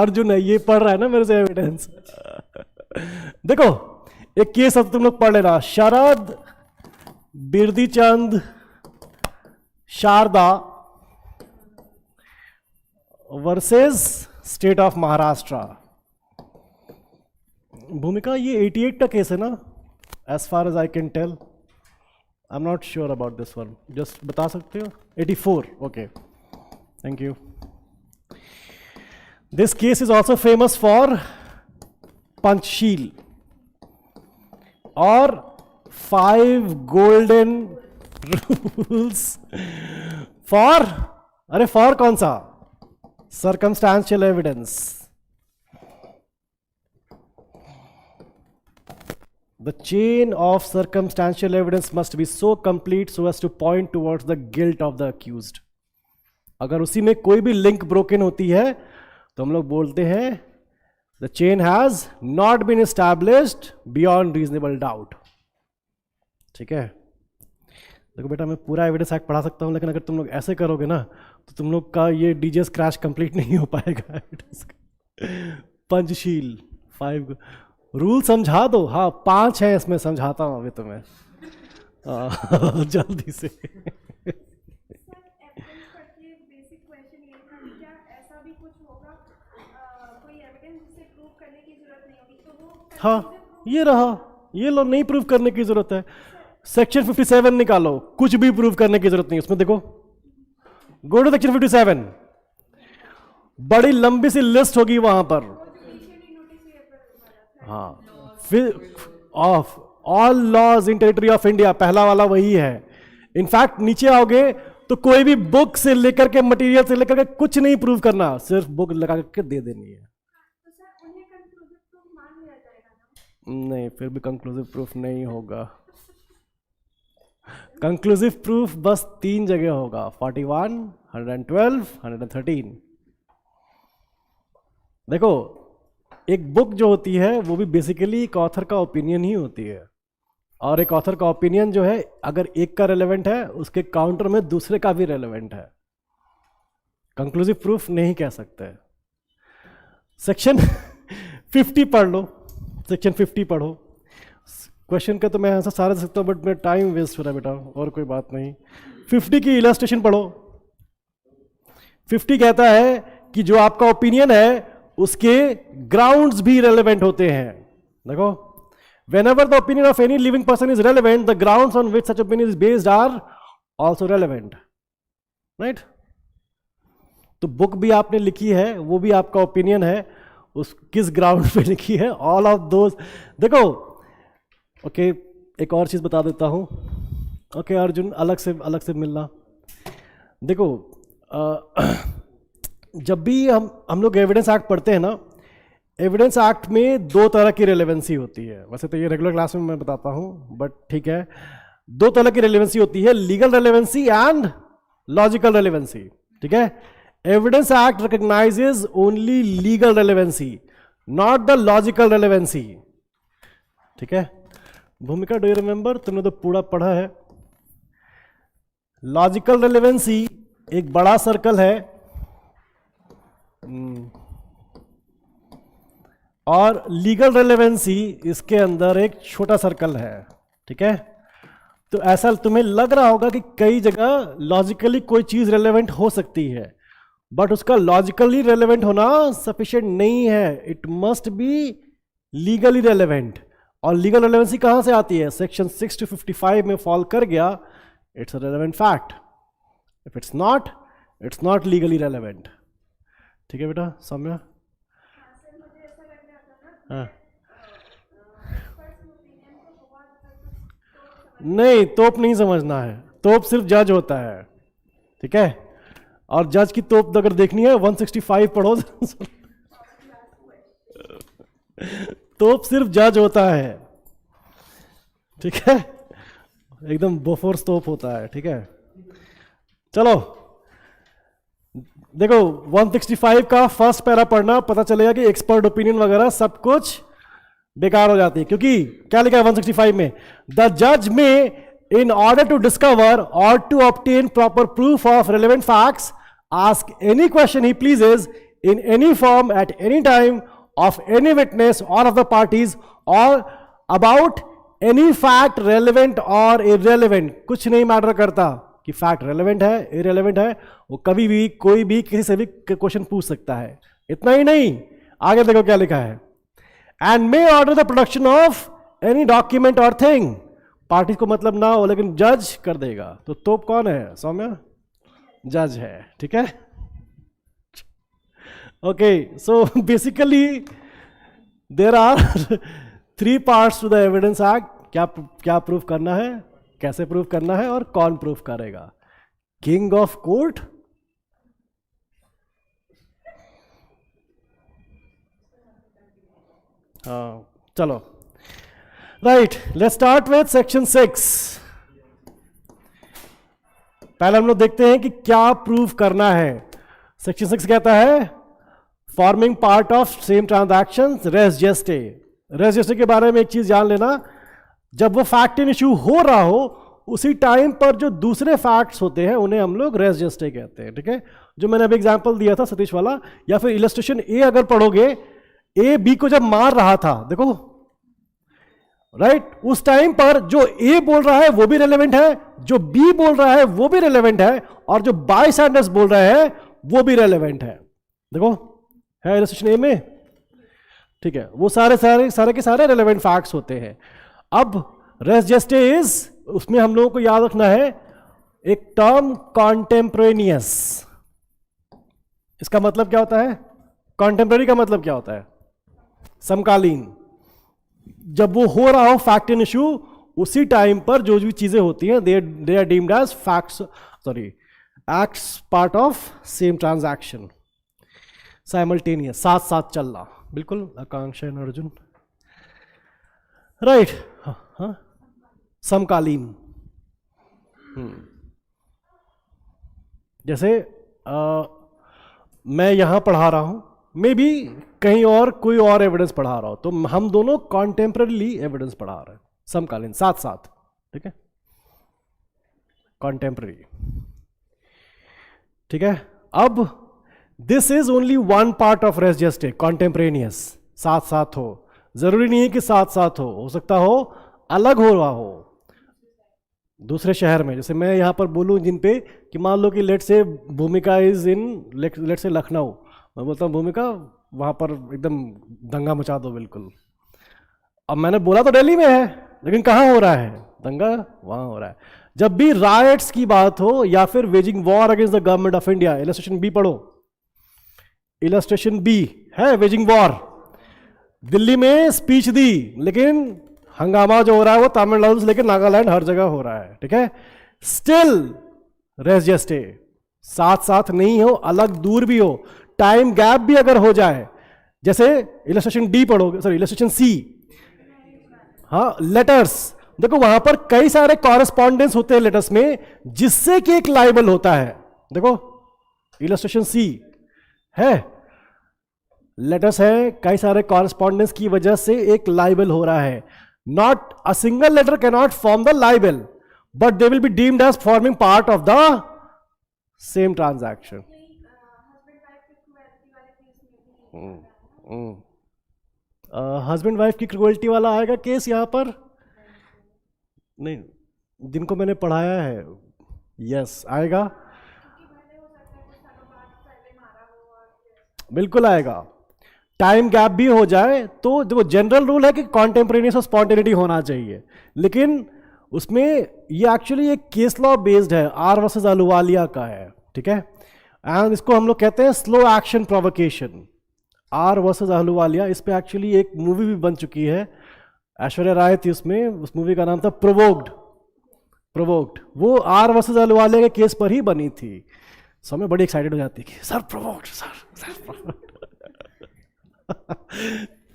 अर्जुन है ये पढ़ रहा है ना मेरे से एविडेंस। देखो एक केस अब तुम लोग पढ़ लेना, Sharad Birdi Chand Sharda versus state of Maharashtra. Bhumika ये 88 का केस है ना, as far as I can tell, I am not sure about this one, just बता सकते हो। 84, okay, thank you. This case is also famous for Panchsheel और 5 गोल्डन रूल्स फॉर, अरे फॉर कौन सा, circumstantial evidence. The chain of circumstantial evidence must be so complete so as to point towards the guilt of the accused. अगर उसी में कोई भी link broken होती है तो हम लोग बोलते हैं the chain has not been established beyond reasonable doubt. ठीक है। देखो बेटा मैं पूरा एविडेंस एक्ट पढ़ा सकता हूँ, लेकिन अगर तुम लोग ऐसे करोगे ना तो तुम लोग का ये डीजेस क्रैश कंप्लीट नहीं हो पाएगा। पंचशील 5 रूल समझा दो, हाँ 5 है इसमें, समझाता हूँ अभी तुम्हें जल्दी से। बेसिक क्वेश्चन ये था कि क्या ऐसा भी कुछ होगा, कोई एविडेंस से प्रूव करने की जरूरत नहीं होगी, तो वो हाँ ये रहा, ये लो नहीं प्रूव करने की जरूरत है। सेक्शन 57 निकालो, कुछ भी प्रूव करने की जरूरत नहीं उसमें। देखो गो टू सेक्शन 57, बड़ी लंबी सी लिस्ट होगी वहां पर। हाँ, फिर of all laws in territory of India, पहला वाला वही है। इनफैक्ट नीचे आओगे तो कोई भी बुक से लेकर के, मटेरियल से लेकर के कुछ नहीं प्रूव करना, सिर्फ बुक लगा के दे देनी है। तो सर उन्हें कंक्लूसिव प्रूफ मान लिया जाएगा ना? नहीं, फिर भी कंक्लूसिव प्रूफ नहीं होगा। कंक्लूसिव प्रूफ बस 3 जगह होगा, 41, 112, 113। देखो एक बुक जो होती है वो भी बेसिकली एक ऑथर का ओपिनियन ही होती है, और एक ऑथर का ओपिनियन जो है अगर एक का रेलेवेंट है उसके काउंटर में दूसरे का भी रेलेवेंट है। कंक्लूसिव प्रूफ नहीं कह सकते। सेक्शन 50 पढ़ लो, सेक्शन 50 पढ़ो। क्वेश्चन का तो मैं आंसर सारा दे सकता हूँ बट मैं टाइम वेस्ट हो रहा है बेटा, और कोई बात नहीं। 50 की इलस्ट्रेशन पढ़ो। 50 कहता है कि जो आपका ओपिनियन है उसके ग्राउंड्स भी रेलेवेंट होते हैं। देखो, whenever the opinion of any living person is relevant, the grounds on which such opinion is based are also relevant, right? तो बुक भी आपने लिखी है, वो भी आपका ओपिनियन है, उस किस ग्राउंड पे लिखी है, ऑल ऑफ दोज। देखो ओके, एक और चीज बता देता हूं। ओके अर्जुन, अलग से मिलना। देखो जब भी हम लोग एविडेंस एक्ट पढ़ते हैं ना, एविडेंस एक्ट में 2 तरह की रेलेवेंसी होती है। वैसे तो ये रेगुलर क्लास में मैं बताता हूं, बट ठीक है, 2 तरह की रेलेवेंसी होती है, legal relevancy and logical relevancy. ठीक है, evidence act recognises only legal relevancy, not the logical relevancy. ठीक है, भूमिका डू यू रिमेंबर, तुमने तो पूरा पढ़ा है। लॉजिकल रेलेवेंसी एक बड़ा सर्कल है और लीगल रेलेवेंसी इसके अंदर एक छोटा सर्कल है। ठीक है, तो ऐसा तुम्हें लग रहा होगा कि कई जगह लॉजिकली कोई चीज रेलेवेंट हो सकती है, बट उसका लॉजिकली रेलेवेंट होना सफिशिएंट नहीं है, it must be legally relevant. और लीगल रेलेवेंसी कहां से आती है? सेक्शन 6 to 55 में फॉल कर गया, it's a relevant fact. If it's not legally relevant. ठीक है बेटा, सौम्या? हाँ। नहीं, तोप नहीं समझना है, तोप सिर्फ जज होता है। ठीक है, और जज की तोप अगर देखनी है 165 पढ़ो। तोप सिर्फ जज होता है। ठीक है, एकदम बोफोर्स तोप होता है। ठीक है, चलो देखो 165 का फर्स्ट पैरा पढ़ना, पता चलेगा कि एक्सपर्ट ओपिनियन वगैरह सब कुछ बेकार हो जाती है, क्योंकि क्या लिखा है 165 में, द जज में in order to discover or to obtain proper proof of relevant facts ask any question he pleases in any form at any time of any witness or of the parties or about any fact relevant or irrelevant. कुछ नहीं matter करता कि fact relevant है irrelevant है, वो कभी भी कोई भी किसी से भी क्वेश्चन पूछ सकता है. इतना ही नहीं, आगे देखो क्या लिखा है, and may order the production of any document और थिंग. पार्टी को मतलब ना हो लेकिन जज कर देगा. तो तोप कौन है सौम्या? जज है. ठीक है. Okay, so basically there are 3 parts to the evidence act. क्या प्रूफ करना है, कैसे प्रूफ करना है और कौन प्रूफ करेगा. किंग ऑफ कोर्ट, हाँ चलो. Right, let's start with section 6. पहले हम लोग देखते हैं कि क्या प्रूफ करना है. सेक्शन 6 कहता है forming part of same transactions res gestae. Res gestae के बारे में एक चीज जान लेना, जब वो फैक्ट इन इशू हो रहा हो उसी टाइम पर जो दूसरे फैक्ट्स होते हैं उन्हें हम लोग रेस जेस्टे कहते हैं. ठीक है, जो मैंने अभी एग्जांपल दिया था सतीश वाला, या फिर इलस्ट्रेशन ए अगर पढ़ोगे, ए बी को जब मार रहा था, देखो राइट, उस टाइम पर जो ए बोल रहा है वो भी रेलेवेंट है, जो बी बोल रहा है वो भी रेलेवेंट है, और जो बाय सैंडर्स बोल रहे हैं वो भी रेलेवेंट है. देखो है इलस्ट्रेशन ए में. ठीक है, वो सारे के सारे रेलेवेंट फैक्ट्स होते हैं. अब रेस जेस्टे इज, उसमें हम लोगों को याद रखना है एक टर्म कॉन्टेम्पोरेनियस. इसका मतलब क्या होता है? कॉन्टेम्पररी का मतलब क्या होता है? समकालीन. जब वो हो रहा हो फैक्ट इन इशू, उसी टाइम पर जो भी चीजें होती हैं they are deemed as facts, sorry acts part of same transaction. Simultaneous, साथ साथ चलना. बिल्कुल आकांक्षा एंड अर्जुन. राइट, हाँ समकालीन. जैसे मैं यहां पढ़ा रहा हूं, मे बी कहीं और कोई और एविडेंस पढ़ा रहा हो, तो हम दोनों कॉन्टेम्पररी एविडेंस पढ़ा रहे हैं, समकालीन, साथ साथ. ठीक है, कॉन्टेम्पररी. ठीक है, अब this is only one part of res gestae, contemporaneous, साथ साथ हो. जरूरी नहीं है कि साथ साथ हो सकता हो अलग हो रहा हो दूसरे शहर में. जैसे मैं यहां पर बोलूं जिन पे कि मान लो कि लेट से भूमिका इज इन, लेट से लखनऊ, मैं बोलता हूँ भूमिका वहां पर एकदम दंगा मचा दो बिल्कुल. अब मैंने बोला तो दिल्ली में है, लेकिन कहाँ हो रहा है दंगा? वहां हो रहा है. जब भी राइट्स की बात हो या फिर waging war against the government of India, illustration B पढ़ो. इलस्ट्रेशन बी है वेजिंग वॉर. दिल्ली में स्पीच दी, लेकिन हंगामा जो हो रहा है वो तमिलनाडु से लेकर नागालैंड हर जगह हो रहा है. ठीक है, स्टिल रेस जेस्टे, साथ साथ नहीं हो, अलग दूर भी हो, टाइम गैप भी अगर हो जाए. जैसे इलस्ट्रेशन डी पढ़ोगे, सॉरी इलस्ट्रेशन सी, हाँ लेटर्स. देखो वहां पर कई सारे कॉरेस्पॉन्डेंस होते हैं लेटर्स में, जिससे कि एक लाइबल होता है. देखो इलस्ट्रेशन सी है, लेटर्स है, कई सारे कॉरेस्पॉन्डेंस की वजह से एक लाइबल हो रहा है. Not a single letter can not form the libel, but they will be deemed as forming part of the same transaction. Husband wife की क्रुएल्टी वाला आएगा केस यहां पर नहीं, जिनको मैंने पढ़ाया है यस आएगा, बिल्कुल आएगा. टाइम गैप भी हो जाए तो जो जनरल रूल है कि कॉन्टेम्परेनियस और स्पॉन्टेनिटी होना चाहिए, लेकिन उसमें ये एक्चुअली एक केस लॉ बेस्ड है, आर वर्सेस अहलुवालिया का है. ठीक है, एंड इसको हम लोग कहते हैं slow action provocation. R versus Ahluwalia, इस पे एक्चुअली एक मूवी भी बन चुकी है, ऐश्वर्या राय थी उसमें, उस मूवी का नाम था प्रोवोक्ड. वो आर वर्सेस अहलुवालिया के केस पर ही बनी थी. समय बड़ी एक्साइटेड हो जाती है, sir provoked, sir provoked.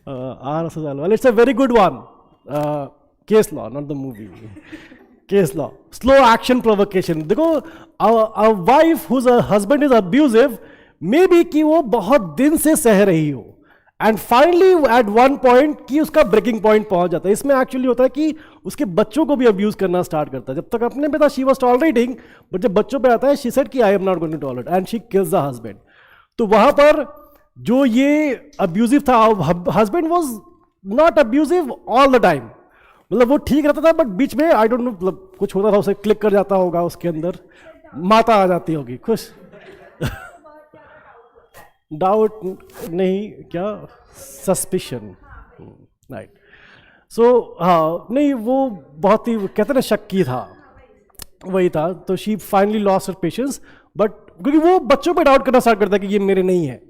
R versus Ahluwalia, it's a very good one. Case law, not the movie. Case law, slow action provocation. देखो, a wife whose husband is abusive may be कि वो बहुत दिन से सह रही हो and finally at one point कि उसका ब्रेकिंग पॉइंट पहुंच जाता है। इसमें एक्चुअली होता है कि उसके बच्चों को भी अब्यूज करना स्टार्ट करता है। जब तक अपने पे था शी वाज टॉलरेटिंग, बट जब बच्चों पे आता है शी सेड कि I am not going to tolerate and she kills the husband. तो वहां पर जो ये अब्यूजिव था, husband was not abusive all the time, मतलब वो ठीक रहता था बट बीच में आई डोंट नो मतलब कुछ होता था, उसे क्लिक कर जाता होगा, उसके अंदर माता आ जाती होगी खुश। डाउट नहीं, क्या सस्पिशन, राइट। सो हाँ, नहीं वो बहुत ही कहते हैं ना शक्की था, वही था। तो she finally lost her patience, but क्योंकि वो बच्चों पे डाउट करना स्टार्ट करता है कि ये मेरे नहीं है।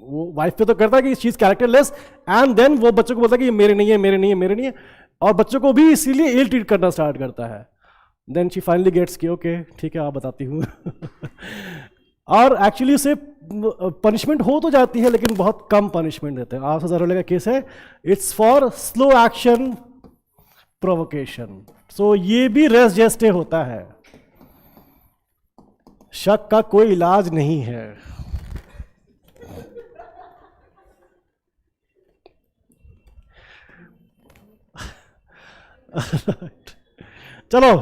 वो वाइफ पे तो करता है कि she is characterless, and then वो बच्चों को बोलता है कि ये मेरे नहीं है, मेरे नहीं है, मेरे नहीं है, और बच्चों को भी इसीलिए इल ट्रीट करना स्टार्ट करता है। देन शी फाइनली गेट्स कि ओके ठीक है, आप बताती हूँ। और एक्चुअली उसे पनिशमेंट हो तो जाती है, लेकिन बहुत कम पनिशमेंट देते हैं। 8,000 का केस है, it's for slow action provocation. So ये भी रेस जेस्टे होता है, शक का कोई इलाज नहीं है। चलो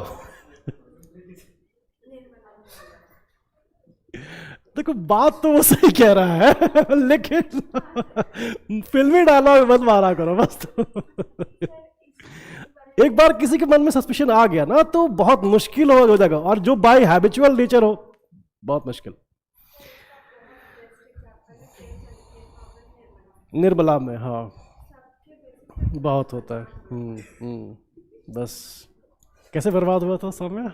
देखो, बात तो वो सही कह रहा है, लेकिन फिल्मी डायलॉग मत मारा करो बस। एक बार किसी के मन में सस्पिशन आ गया ना तो बहुत मुश्किल हो जाएगा, और जो बाय हैबिचुअल नेचर हो बहुत मुश्किल। निर्मला में हाँ बहुत होता है। बस कैसे बर्बाद हुआ था सौम्या?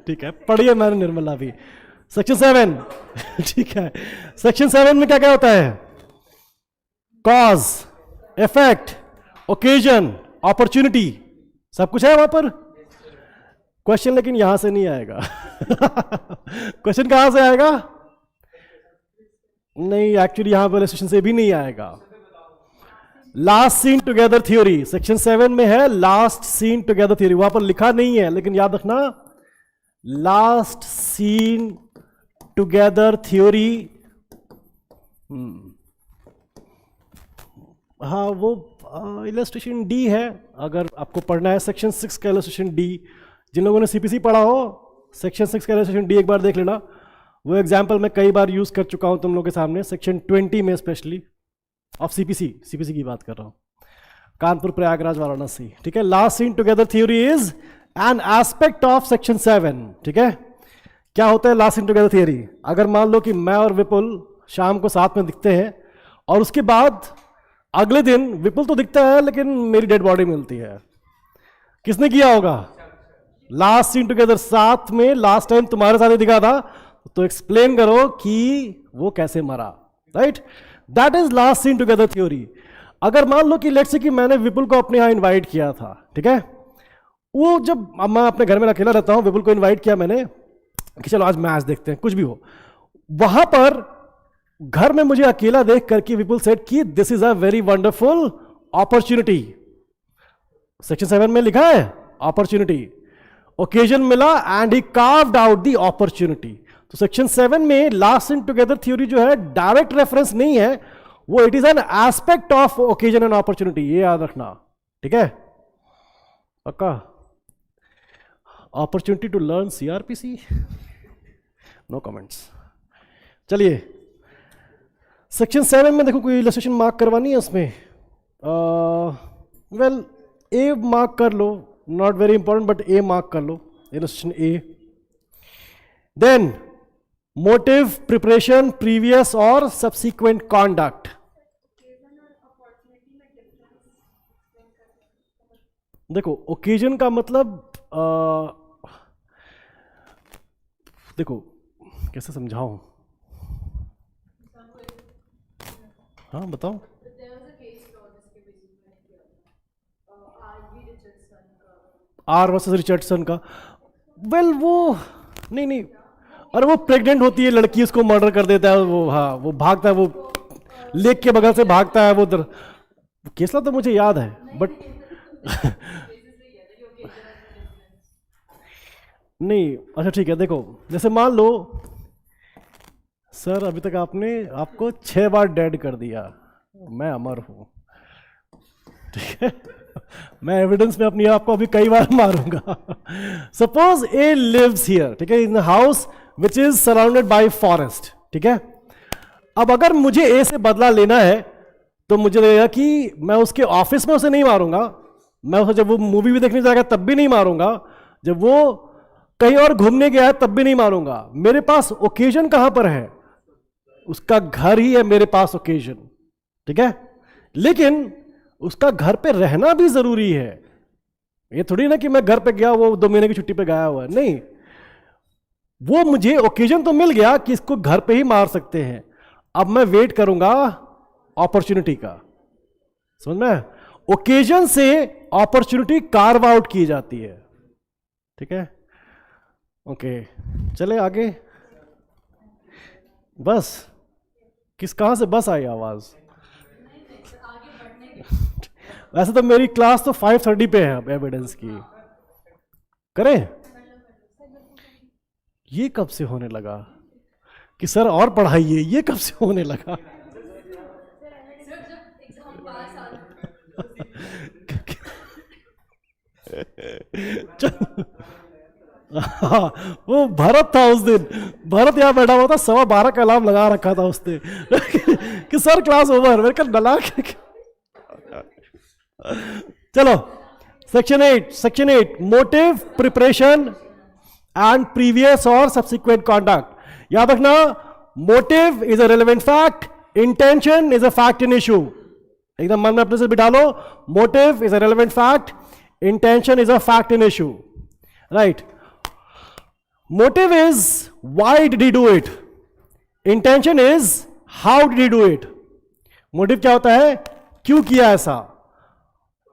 ठीक है, पढ़िए मैंने निर्मला भी। सेक्शन 7 ठीक है, सेक्शन 7 में क्या क्या होता है? कॉज, इफेक्ट, ओकेजन, अपॉर्चुनिटी, सब कुछ है वहां पर। क्वेश्चन लेकिन यहां से नहीं आएगा। क्वेश्चन कहां से आएगा? नहीं, एक्चुअली यहां पर सेक्शन से भी नहीं आएगा। Last scene together theory section 7 में है, लास्ट सीन टुगेदर थ्योरी वहां पर लिखा नहीं है, लेकिन याद रखना लास्ट सीन टुगेदर थ्योरी। हाँ वो इलस्ट्रेशन डी है, अगर आपको पढ़ना है सेक्शन 6 का इलस्ट्रेशन डी। जिन लोगों ने सीपीसी पढ़ा हो, सेक्शन 6 का इलस्ट्रेशन डी एक बार देख लेना। वो एग्जाम्पल मैं कई बार यूज कर चुका हूं तुम लोगों के सामने, सेक्शन 20 में स्पेशली ऑफ सीपीसी की बात कर रहा हूं, कानपुर, प्रयागराज, वाराणसी। ठीक है, last scene together theory is an aspect of section 7। ठीक है, क्या होता है लास्ट सीन टुगेदर थ्योरी? अगर मान लो कि मैं और विपुल शाम को साथ में दिखते हैं, और उसके बाद अगले दिन विपुल तो दिखता है लेकिन मेरी डेड बॉडी मिलती है, किसने किया होगा? लास्ट सीन टुगेदर, साथ में लास्ट टाइम तुम्हारे साथ ही दिखा था, तो एक्सप्लेन करो कि वो कैसे मरा। Right, that is last scene together theory. अगर मान लो कि लेट्स से कि मैंने विपुल को अपने यहां इनवाइट किया था, ठीक है, वो जब मैं अपने घर में अकेला रहता हूं, विपुल को इनवाइट किया मैंने कि चलो आज मैच देखते हैं, कुछ भी हो, वहां पर घर में मुझे अकेला देख करके विपुल सेड कि this is a very wonderful opportunity. Section 7 में लिखा है अपॉर्चुनिटी, ओकेजन मिला and he carved out the opportunity. तो सेक्शन 7 में लास्ट इन टुगेदर थ्योरी जो है डायरेक्ट रेफरेंस नहीं है, वो it is an aspect of occasion and opportunity, ये याद रखना। ठीक है, पक्का? Opportunity to learn CrPC, no comments. चलिए सेक्शन 7 में देखो, कोई इलस्ट्रेशन मार्क करवानी है उसमें? वेल ए मार्क कर लो, not very important, but A mark कर लो, illustration A. Then motive, preparation, previous और सब्सिक्वेंट कॉन्डक्ट। देखो ओकेजन का मतलब देखो कैसे समझाऊं, हाँ बताओ। आर वर्सेस रिचर्डसन का, वेल वो नहीं, अरे वो प्रेग्नेंट होती है लड़की, उसको मर्डर कर देता है वो, हाँ वो भागता है, वो लेक के बगल से भागता है वो उधर, केसला तो मुझे याद है बट नहीं, अच्छा ठीक है। देखो जैसे मान लो सर अभी तक आपने आपको 6 बार डेड कर दिया, मैं अमर हूं, ठीक है। मैं एविडेंस में अपनी आपको अभी कई बार मारूंगा। सपोज ए लिव्स हियर, ठीक है, in house which is surrounded by forest, ठीक है। अब अगर मुझे ए से बदला लेना है तो मुझे लगेगा कि मैं उसके ऑफिस में उसे नहीं मारूंगा, मैं उसे जब वो मूवी भी देखने जाएगा तब भी नहीं मारूंगा, जब वो कहीं और घूमने गया है तब भी नहीं मारूंगा। मेरे पास ओकेजन कहां पर है, उसका घर ही है मेरे पास ओकेजन, ठीक है। लेकिन उसका घर पे रहना भी जरूरी है, ये थोड़ी ना कि मैं घर पे गया वो 2 महीने की छुट्टी पे गया हुआ है, नहीं, वो मुझे ओकेजन तो मिल गया कि इसको घर पे ही मार सकते हैं। अब मैं वेट करूंगा अपॉर्चुनिटी का, समझ में, ओकेजन से अपॉर्चुनिटी कार्व आउट की जाती है, ठीक है। ओके, चले आगे। बस किस कहां से बस आई आवाज? वैसे तो मेरी क्लास तो 5:30 पे है एविडेंस की, करें? ये कब से होने लगा कि सर और पढ़ाइए, ये कब से होने लगा? हाँ, वो भरत था उस दिन, भरत यहाँ बैठा हुआ था, 12:15 का अलार्म लगा रखा था उसने कि सर क्लास ओवर, मेरे कल डला। चलो, section 8 motive, preparation and previous और सब्सिक्वेंट कॉन्डक्ट। याद रखना, motive is a relevant fact, intention is a fact in issue. एकदम मन में अपने से बिठा लो, motive is a relevant fact, intention is a fact in issue, right. Motive is why did he do it, intention is how did he do it. Motive क्या होता है, क्यों किया ऐसा,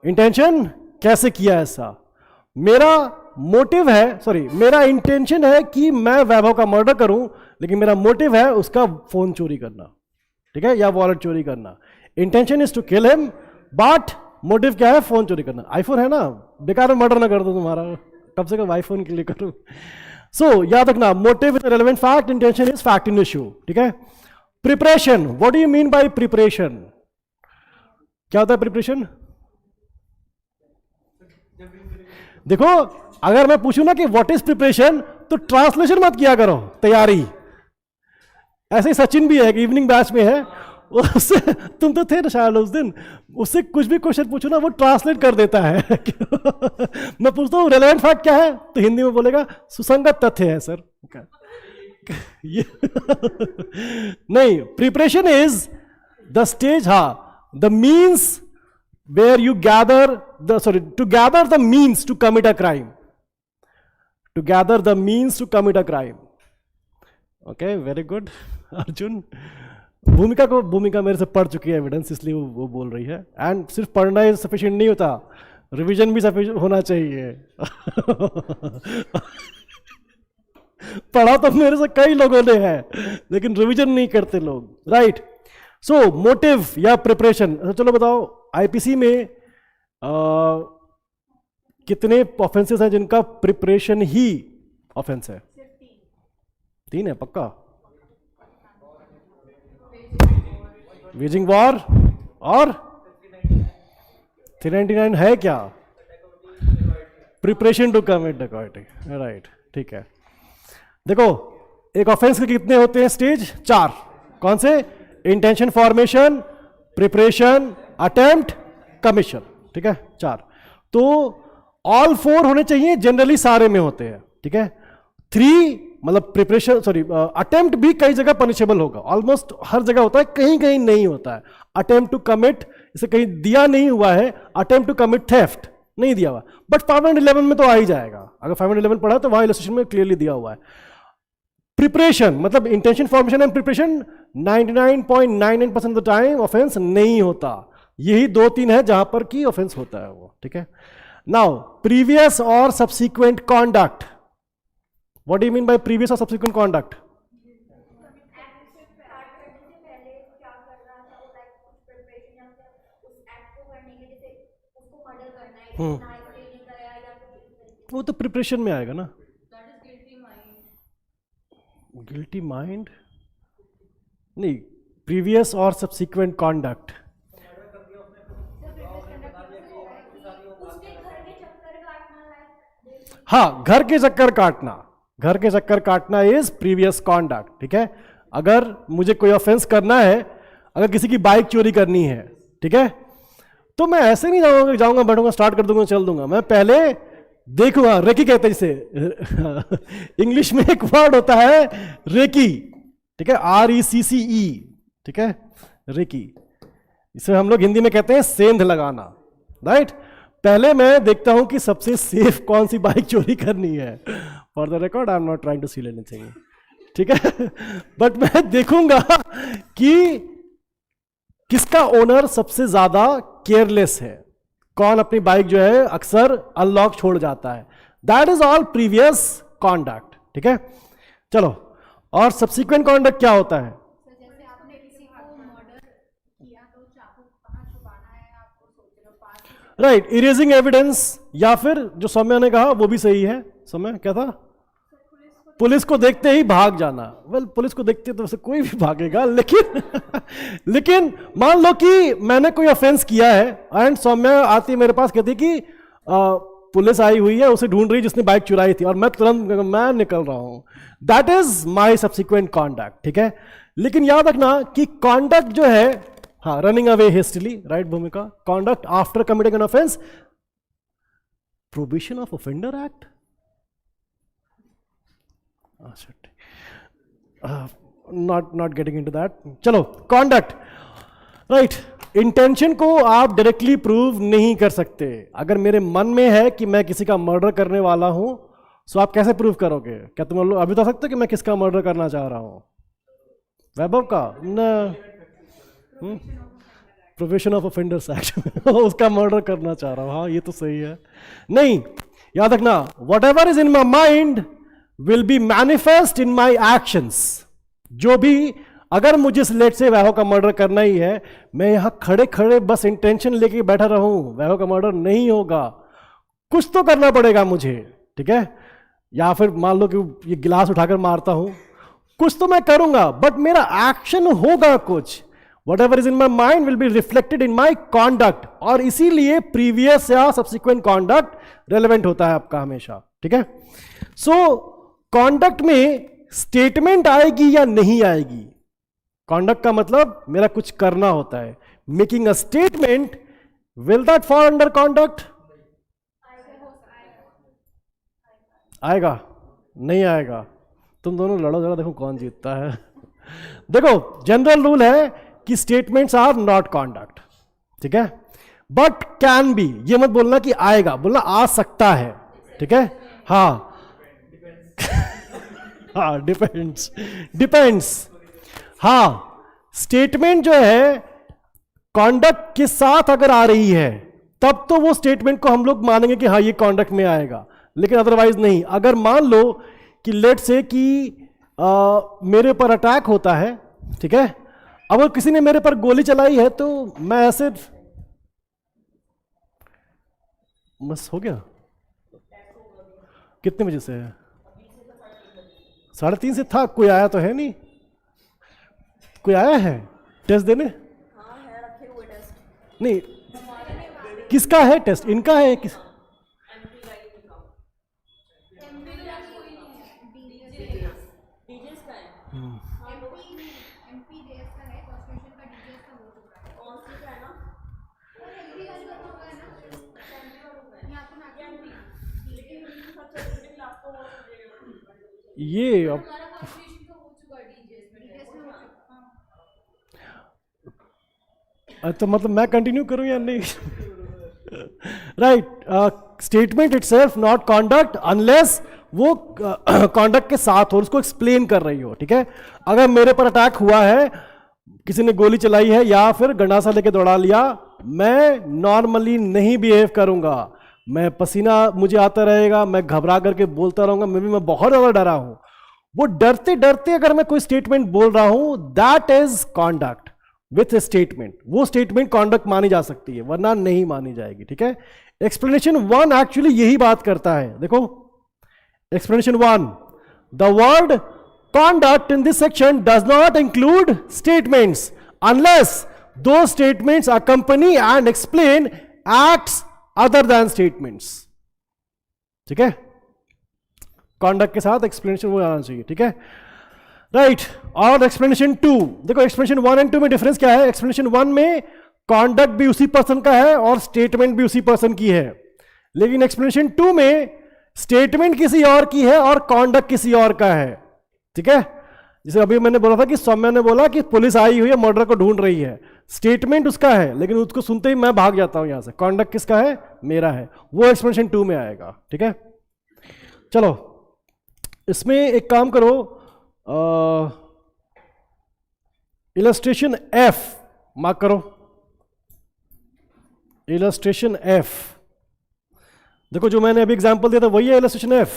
इंटेंशन कैसे किया ऐसा। मेरा मोटिव है, सॉरी, मेरा इंटेंशन है कि मैं वैभव का मर्डर करूं, लेकिन मेरा मोटिव है उसका फोन चोरी करना, ठीक है, या वॉलेट चोरी करना। Intention is to kill him, but motive क्या है, फोन चोरी करना। आईफोन है ना, बेकार में मर्डर ना कर दो तुम्हारा, कब से कब आईफोन के लिए करूं। सो याद रखना, motive is relevant fact, intention is fact in issue, ठीक है। Preparation, what do you mean by preparation? क्या होता है प्रिपरेशन? देखो, अगर मैं पूछूं ना कि व्हाट इज प्रिपरेशन, तो ट्रांसलेशन मत किया करो, तैयारी। ऐसे ही सचिन भी है कि इवनिंग बैच में है, उससे तुम तो थे ना शायद उस दिन, उससे कुछ भी क्वेश्चन पूछो ना वो ट्रांसलेट कर देता है। मैं पूछता हूँ रेलेवेंट फैक्ट क्या है, तो हिंदी में बोलेगा सुसंगत तथ्य है सर। ये नहीं, प्रिपरेशन इज द स्टेज, हाँ, the means where you gather to gather the means to commit a crime, to gather the means to commit a crime. Okay, very good. Arjun, भूमिका मेरे से पढ़ चुकी है एविडेंस, इसलिए वो बोल रही है। एंड सिर्फ पढ़ना ही सफिशिएंट नहीं होता, रिवीजन भी सफिशिएंट होना चाहिए। पढ़ा तो मेरे से कई लोगों ने है, लेकिन रिवीजन नहीं करते लोग, राइट। सो मोटिव या प्रिपरेशन, चलो बताओ, आईपीसी में कितने ऑफेंसेस हैं जिनका प्रिपरेशन ही ऑफेंस है? 3 है पक्का। वेजिंग वॉर और 399 है क्या? प्रिपरेशन टू कमिट डकॉइटी, राइट, ठीक है। देखो, एक ऑफेंस के कितने होते हैं स्टेज? 4। कौन से? Intention formation, preparation, attempt, commission, ठीक है, 4। तो ऑल 4 होने चाहिए, जनरली सारे में होते हैं, ठीक है। 3 मतलब प्रिपरेशन, सॉरी, अटेम्प्ट भी कई जगह पनिशेबल होगा, ऑलमोस्ट हर जगह होता है, कहीं कहीं नहीं होता है। अटेम्प्ट टू कमिट, इसे कहीं दिया नहीं हुआ है, अटेम्प्ट टू कमिट थेफ्ट नहीं दिया हुआ, बट 511 में तो आ ही जाएगा। अगर 511 पढ़ा तो वहां इलस्ट्रेशन में क्लियरली दिया हुआ है। प्रिपरेशन मतलब intention formation and preparation 99.99% of the time offence नहीं होता। यही 2-3 है जहां पर की ऑफेंस होता है वो, ठीक है। नाउ प्रीवियस और subsequent conduct, what do you mean by previous और सब्सिक्वेंट कॉन्डक्ट? वो तो प्रिपरेशन में आएगा ना। गिल्टी माइंड, नहीं, प्रीवियस और सब्सिक्वेंट कॉन्डक्ट। हाँ, घर के चक्कर काटना, घर के चक्कर काटना इज प्रीवियस कॉन्डक्ट, ठीक है। अगर मुझे कोई ऑफेंस करना है, अगर किसी की बाइक चोरी करनी है, ठीक है, तो मैं ऐसे नहीं जाऊंगा बैठूंगा स्टार्ट कर दूंगा चल दूंगा, मैं पहले देखूंगा। रेकी कहते हैं जिसे इंग्लिश में एक वर्ड होता है रेकी, ठीक है, RECCE, ठीक है, रेकी। इसे हम लोग हिंदी में कहते हैं सेंध लगाना, राइट। पहले मैं देखता हूं कि सबसे सेफ कौन सी बाइक चोरी करनी है। For the record I am not trying to steal anything, ठीक है, बट मैं देखूंगा कि किसका ओनर सबसे ज्यादा केयरलेस है, कौन अपनी बाइक जो है अक्सर अनलॉक छोड़ जाता है। That is all previous conduct, ठीक है। चलो, और सब्सिक्वेंट कॉन्डक्ट क्या होता है? जैसे आपने किसी को मर्डर किया तो चाकू कहाँ छुपाना है आपको सोच रहे हो, पास राइट, इरेजिंग एविडेंस, या फिर जो सौम्या ने कहा वो भी सही है। सौम्या क्या था? पुलिस को देखते ही भाग जाना। वेल, पुलिस को देखते तो वैसे कोई भी भागेगा, लेकिन लेकिन मान लो कि मैंने कोई ऑफेंस किया है एंड सौम्या आती मेरे पास कहती कि पुलिस आई हुई है, उसे ढूंढ रही जिसने बाइक चुराई थी, और मैं तुरंत मैं निकल रहा हूं। That is my subsequent conduct, ठीक है। लेकिन याद रखना कि कॉन्डक्ट जो है, हाँ, रनिंग अवे हेस्टली, राइट भूमिका, conduct after committing an offence, prohibition of offender act, not getting into that. चलो, कॉन्डक्ट, राइट। इंटेंशन को आप डायरेक्टली प्रूव नहीं कर सकते। अगर मेरे मन में है कि मैं किसी का मर्डर करने वाला हूं, सो आप कैसे प्रूव करोगे? क्या तुम लोग अभी बता सकते हो कि मैं किसका मर्डर करना चाह रहा हूं? वैभव का न, प्रोहिबिशन ऑफ ऑफेंडर्स एक्ट उसका मर्डर करना चाह रहा हूं। हाँ, ये तो सही है। नहीं, याद रखना, what ever is in my mind will be manifest in my actions. जो भी, अगर मुझे लेट से वैभव का मर्डर करना ही है, मैं यहां खड़े खड़े बस इंटेंशन लेके बैठा रहूं, वैभव का मर्डर नहीं होगा, कुछ तो करना पड़ेगा मुझे, ठीक है। या फिर मान लो कि ये गिलास उठाकर मारता हूं, कुछ तो मैं करूंगा, बट मेरा एक्शन होगा कुछ। What ever is in my mind will be reflected in my conduct, और इसीलिए प्रीवियस या सब्सिक्वेंट कॉन्डक्ट रेलेवेंट होता है आपका हमेशा, ठीक है। सो कॉन्डक्ट में स्टेटमेंट आएगी या नहीं आएगी? कॉन्डक्ट का मतलब मेरा कुछ करना होता है। Making a statement, will that fall under conduct? आएगा? नहीं आएगा? तुम दोनों लड़ो जरा, देखो कौन जीतता है। देखो, जनरल रूल है कि स्टेटमेंट्स आर नॉट कॉन्डक्ट, ठीक है, बट कैन बी। ये मत बोलना कि आएगा, बोलना आ सकता है, ठीक है। हाँ हाँ, डिपेंड्स। हाँ, स्टेटमेंट जो है कॉन्डक्ट के साथ अगर आ रही है, तब तो वो स्टेटमेंट को हम लोग मानेंगे कि हाँ ये कॉन्डक्ट में आएगा, लेकिन अदरवाइज नहीं। अगर मान लो कि लेट से कि मेरे पर अटैक होता है, ठीक है, अगर किसी ने मेरे पर गोली चलाई है, तो मैं ऐसे बस हो गया। कितने बजे से है? 3:30 से था। कोई आया तो है नहीं? कोई आया है टेस्ट देने? हाँ है, रखे हुए टेस्ट। नहीं, किसका है टेस्ट? इनका है किस? डीजेस का है। कौन सी का है ना? ये अब तो मतलब मैं कंटिन्यू करूं या नहीं? Right, statement itself not conduct unless वो कॉन्डक्ट के साथ हो, उसको एक्सप्लेन कर रही हो, ठीक है। अगर मेरे पर अटैक हुआ है, किसी ने गोली चलाई है या फिर गंडासा लेके दौड़ा लिया, मैं नॉर्मली नहीं बिहेव करूंगा, मैं पसीना मुझे आता रहेगा, मैं घबरा करके बोलता रहूंगा, मैं बहुत ज्यादा डरा हूं। वो डरते डरते अगर मैं कोई स्टेटमेंट बोल रहा हूं, that is conduct with A statement. वो स्टेटमेंट कॉन्डक्ट मानी जा सकती है, वरना नहीं मानी जाएगी, ठीक है। एक्सप्लेनेशन 1 एक्चुअली यही बात करता है। देखो, explanation 1, the word conduct in this section does not include statements unless those statements accompany and explain acts other than statements. ठीक है, कॉन्डक्ट के साथ एक्सप्लेनेशन वो आना चाहिए. ठीक है, राइट. और एक्सप्लेनेशन 2, देखो एक्सप्लेनेशन 1 एंड 2 में डिफरेंस क्या है. एक्सप्लेनेशन 1 में कॉन्डक्ट भी उसी पर्सन का है और स्टेटमेंट भी उसी पर्सन की है, लेकिन एक्सप्लेनेशन 2 में स्टेटमेंट किसी और की है और कॉन्डक्ट किसी और का है. ठीक है, जैसे अभी मैंने बोला था कि सौम्या ने बोला कि पुलिस आई हुई है, मर्डर को ढूंढ रही है. स्टेटमेंट उसका है, लेकिन उसको सुनते ही मैं भाग जाता हूं यहां से. कॉन्डक्ट किसका है? मेरा है. वो एक्सप्लेनेशन 2 में आएगा. ठीक है, चलो इसमें एक काम करो, इलस्ट्रेशन F मार्क करो. इलस्ट्रेशन F, देखो जो मैंने अभी एग्जांपल दिया था वही है इलस्ट्रेशन F.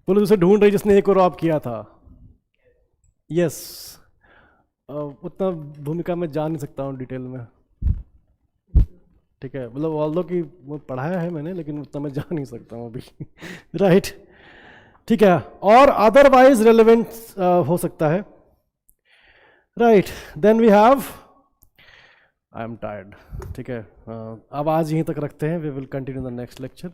पुलिस उसे ढूंढ रही जिसने एक रॉब किया था. यस, उतना भूमिका में जा नहीं सकता हूँ डिटेल में. ठीक है, मतलब ऑल्दो कि वो पढ़ाया है मैंने, लेकिन उतना मैं जा नहीं सकता हूँ अभी. राइट. ठीक है, और अदरवाइज रेलेवेंट हो सकता है. Right, then we have, I am tired. ठीक है, अब आज यहीं तक रखते हैं. We will continue the next lecture.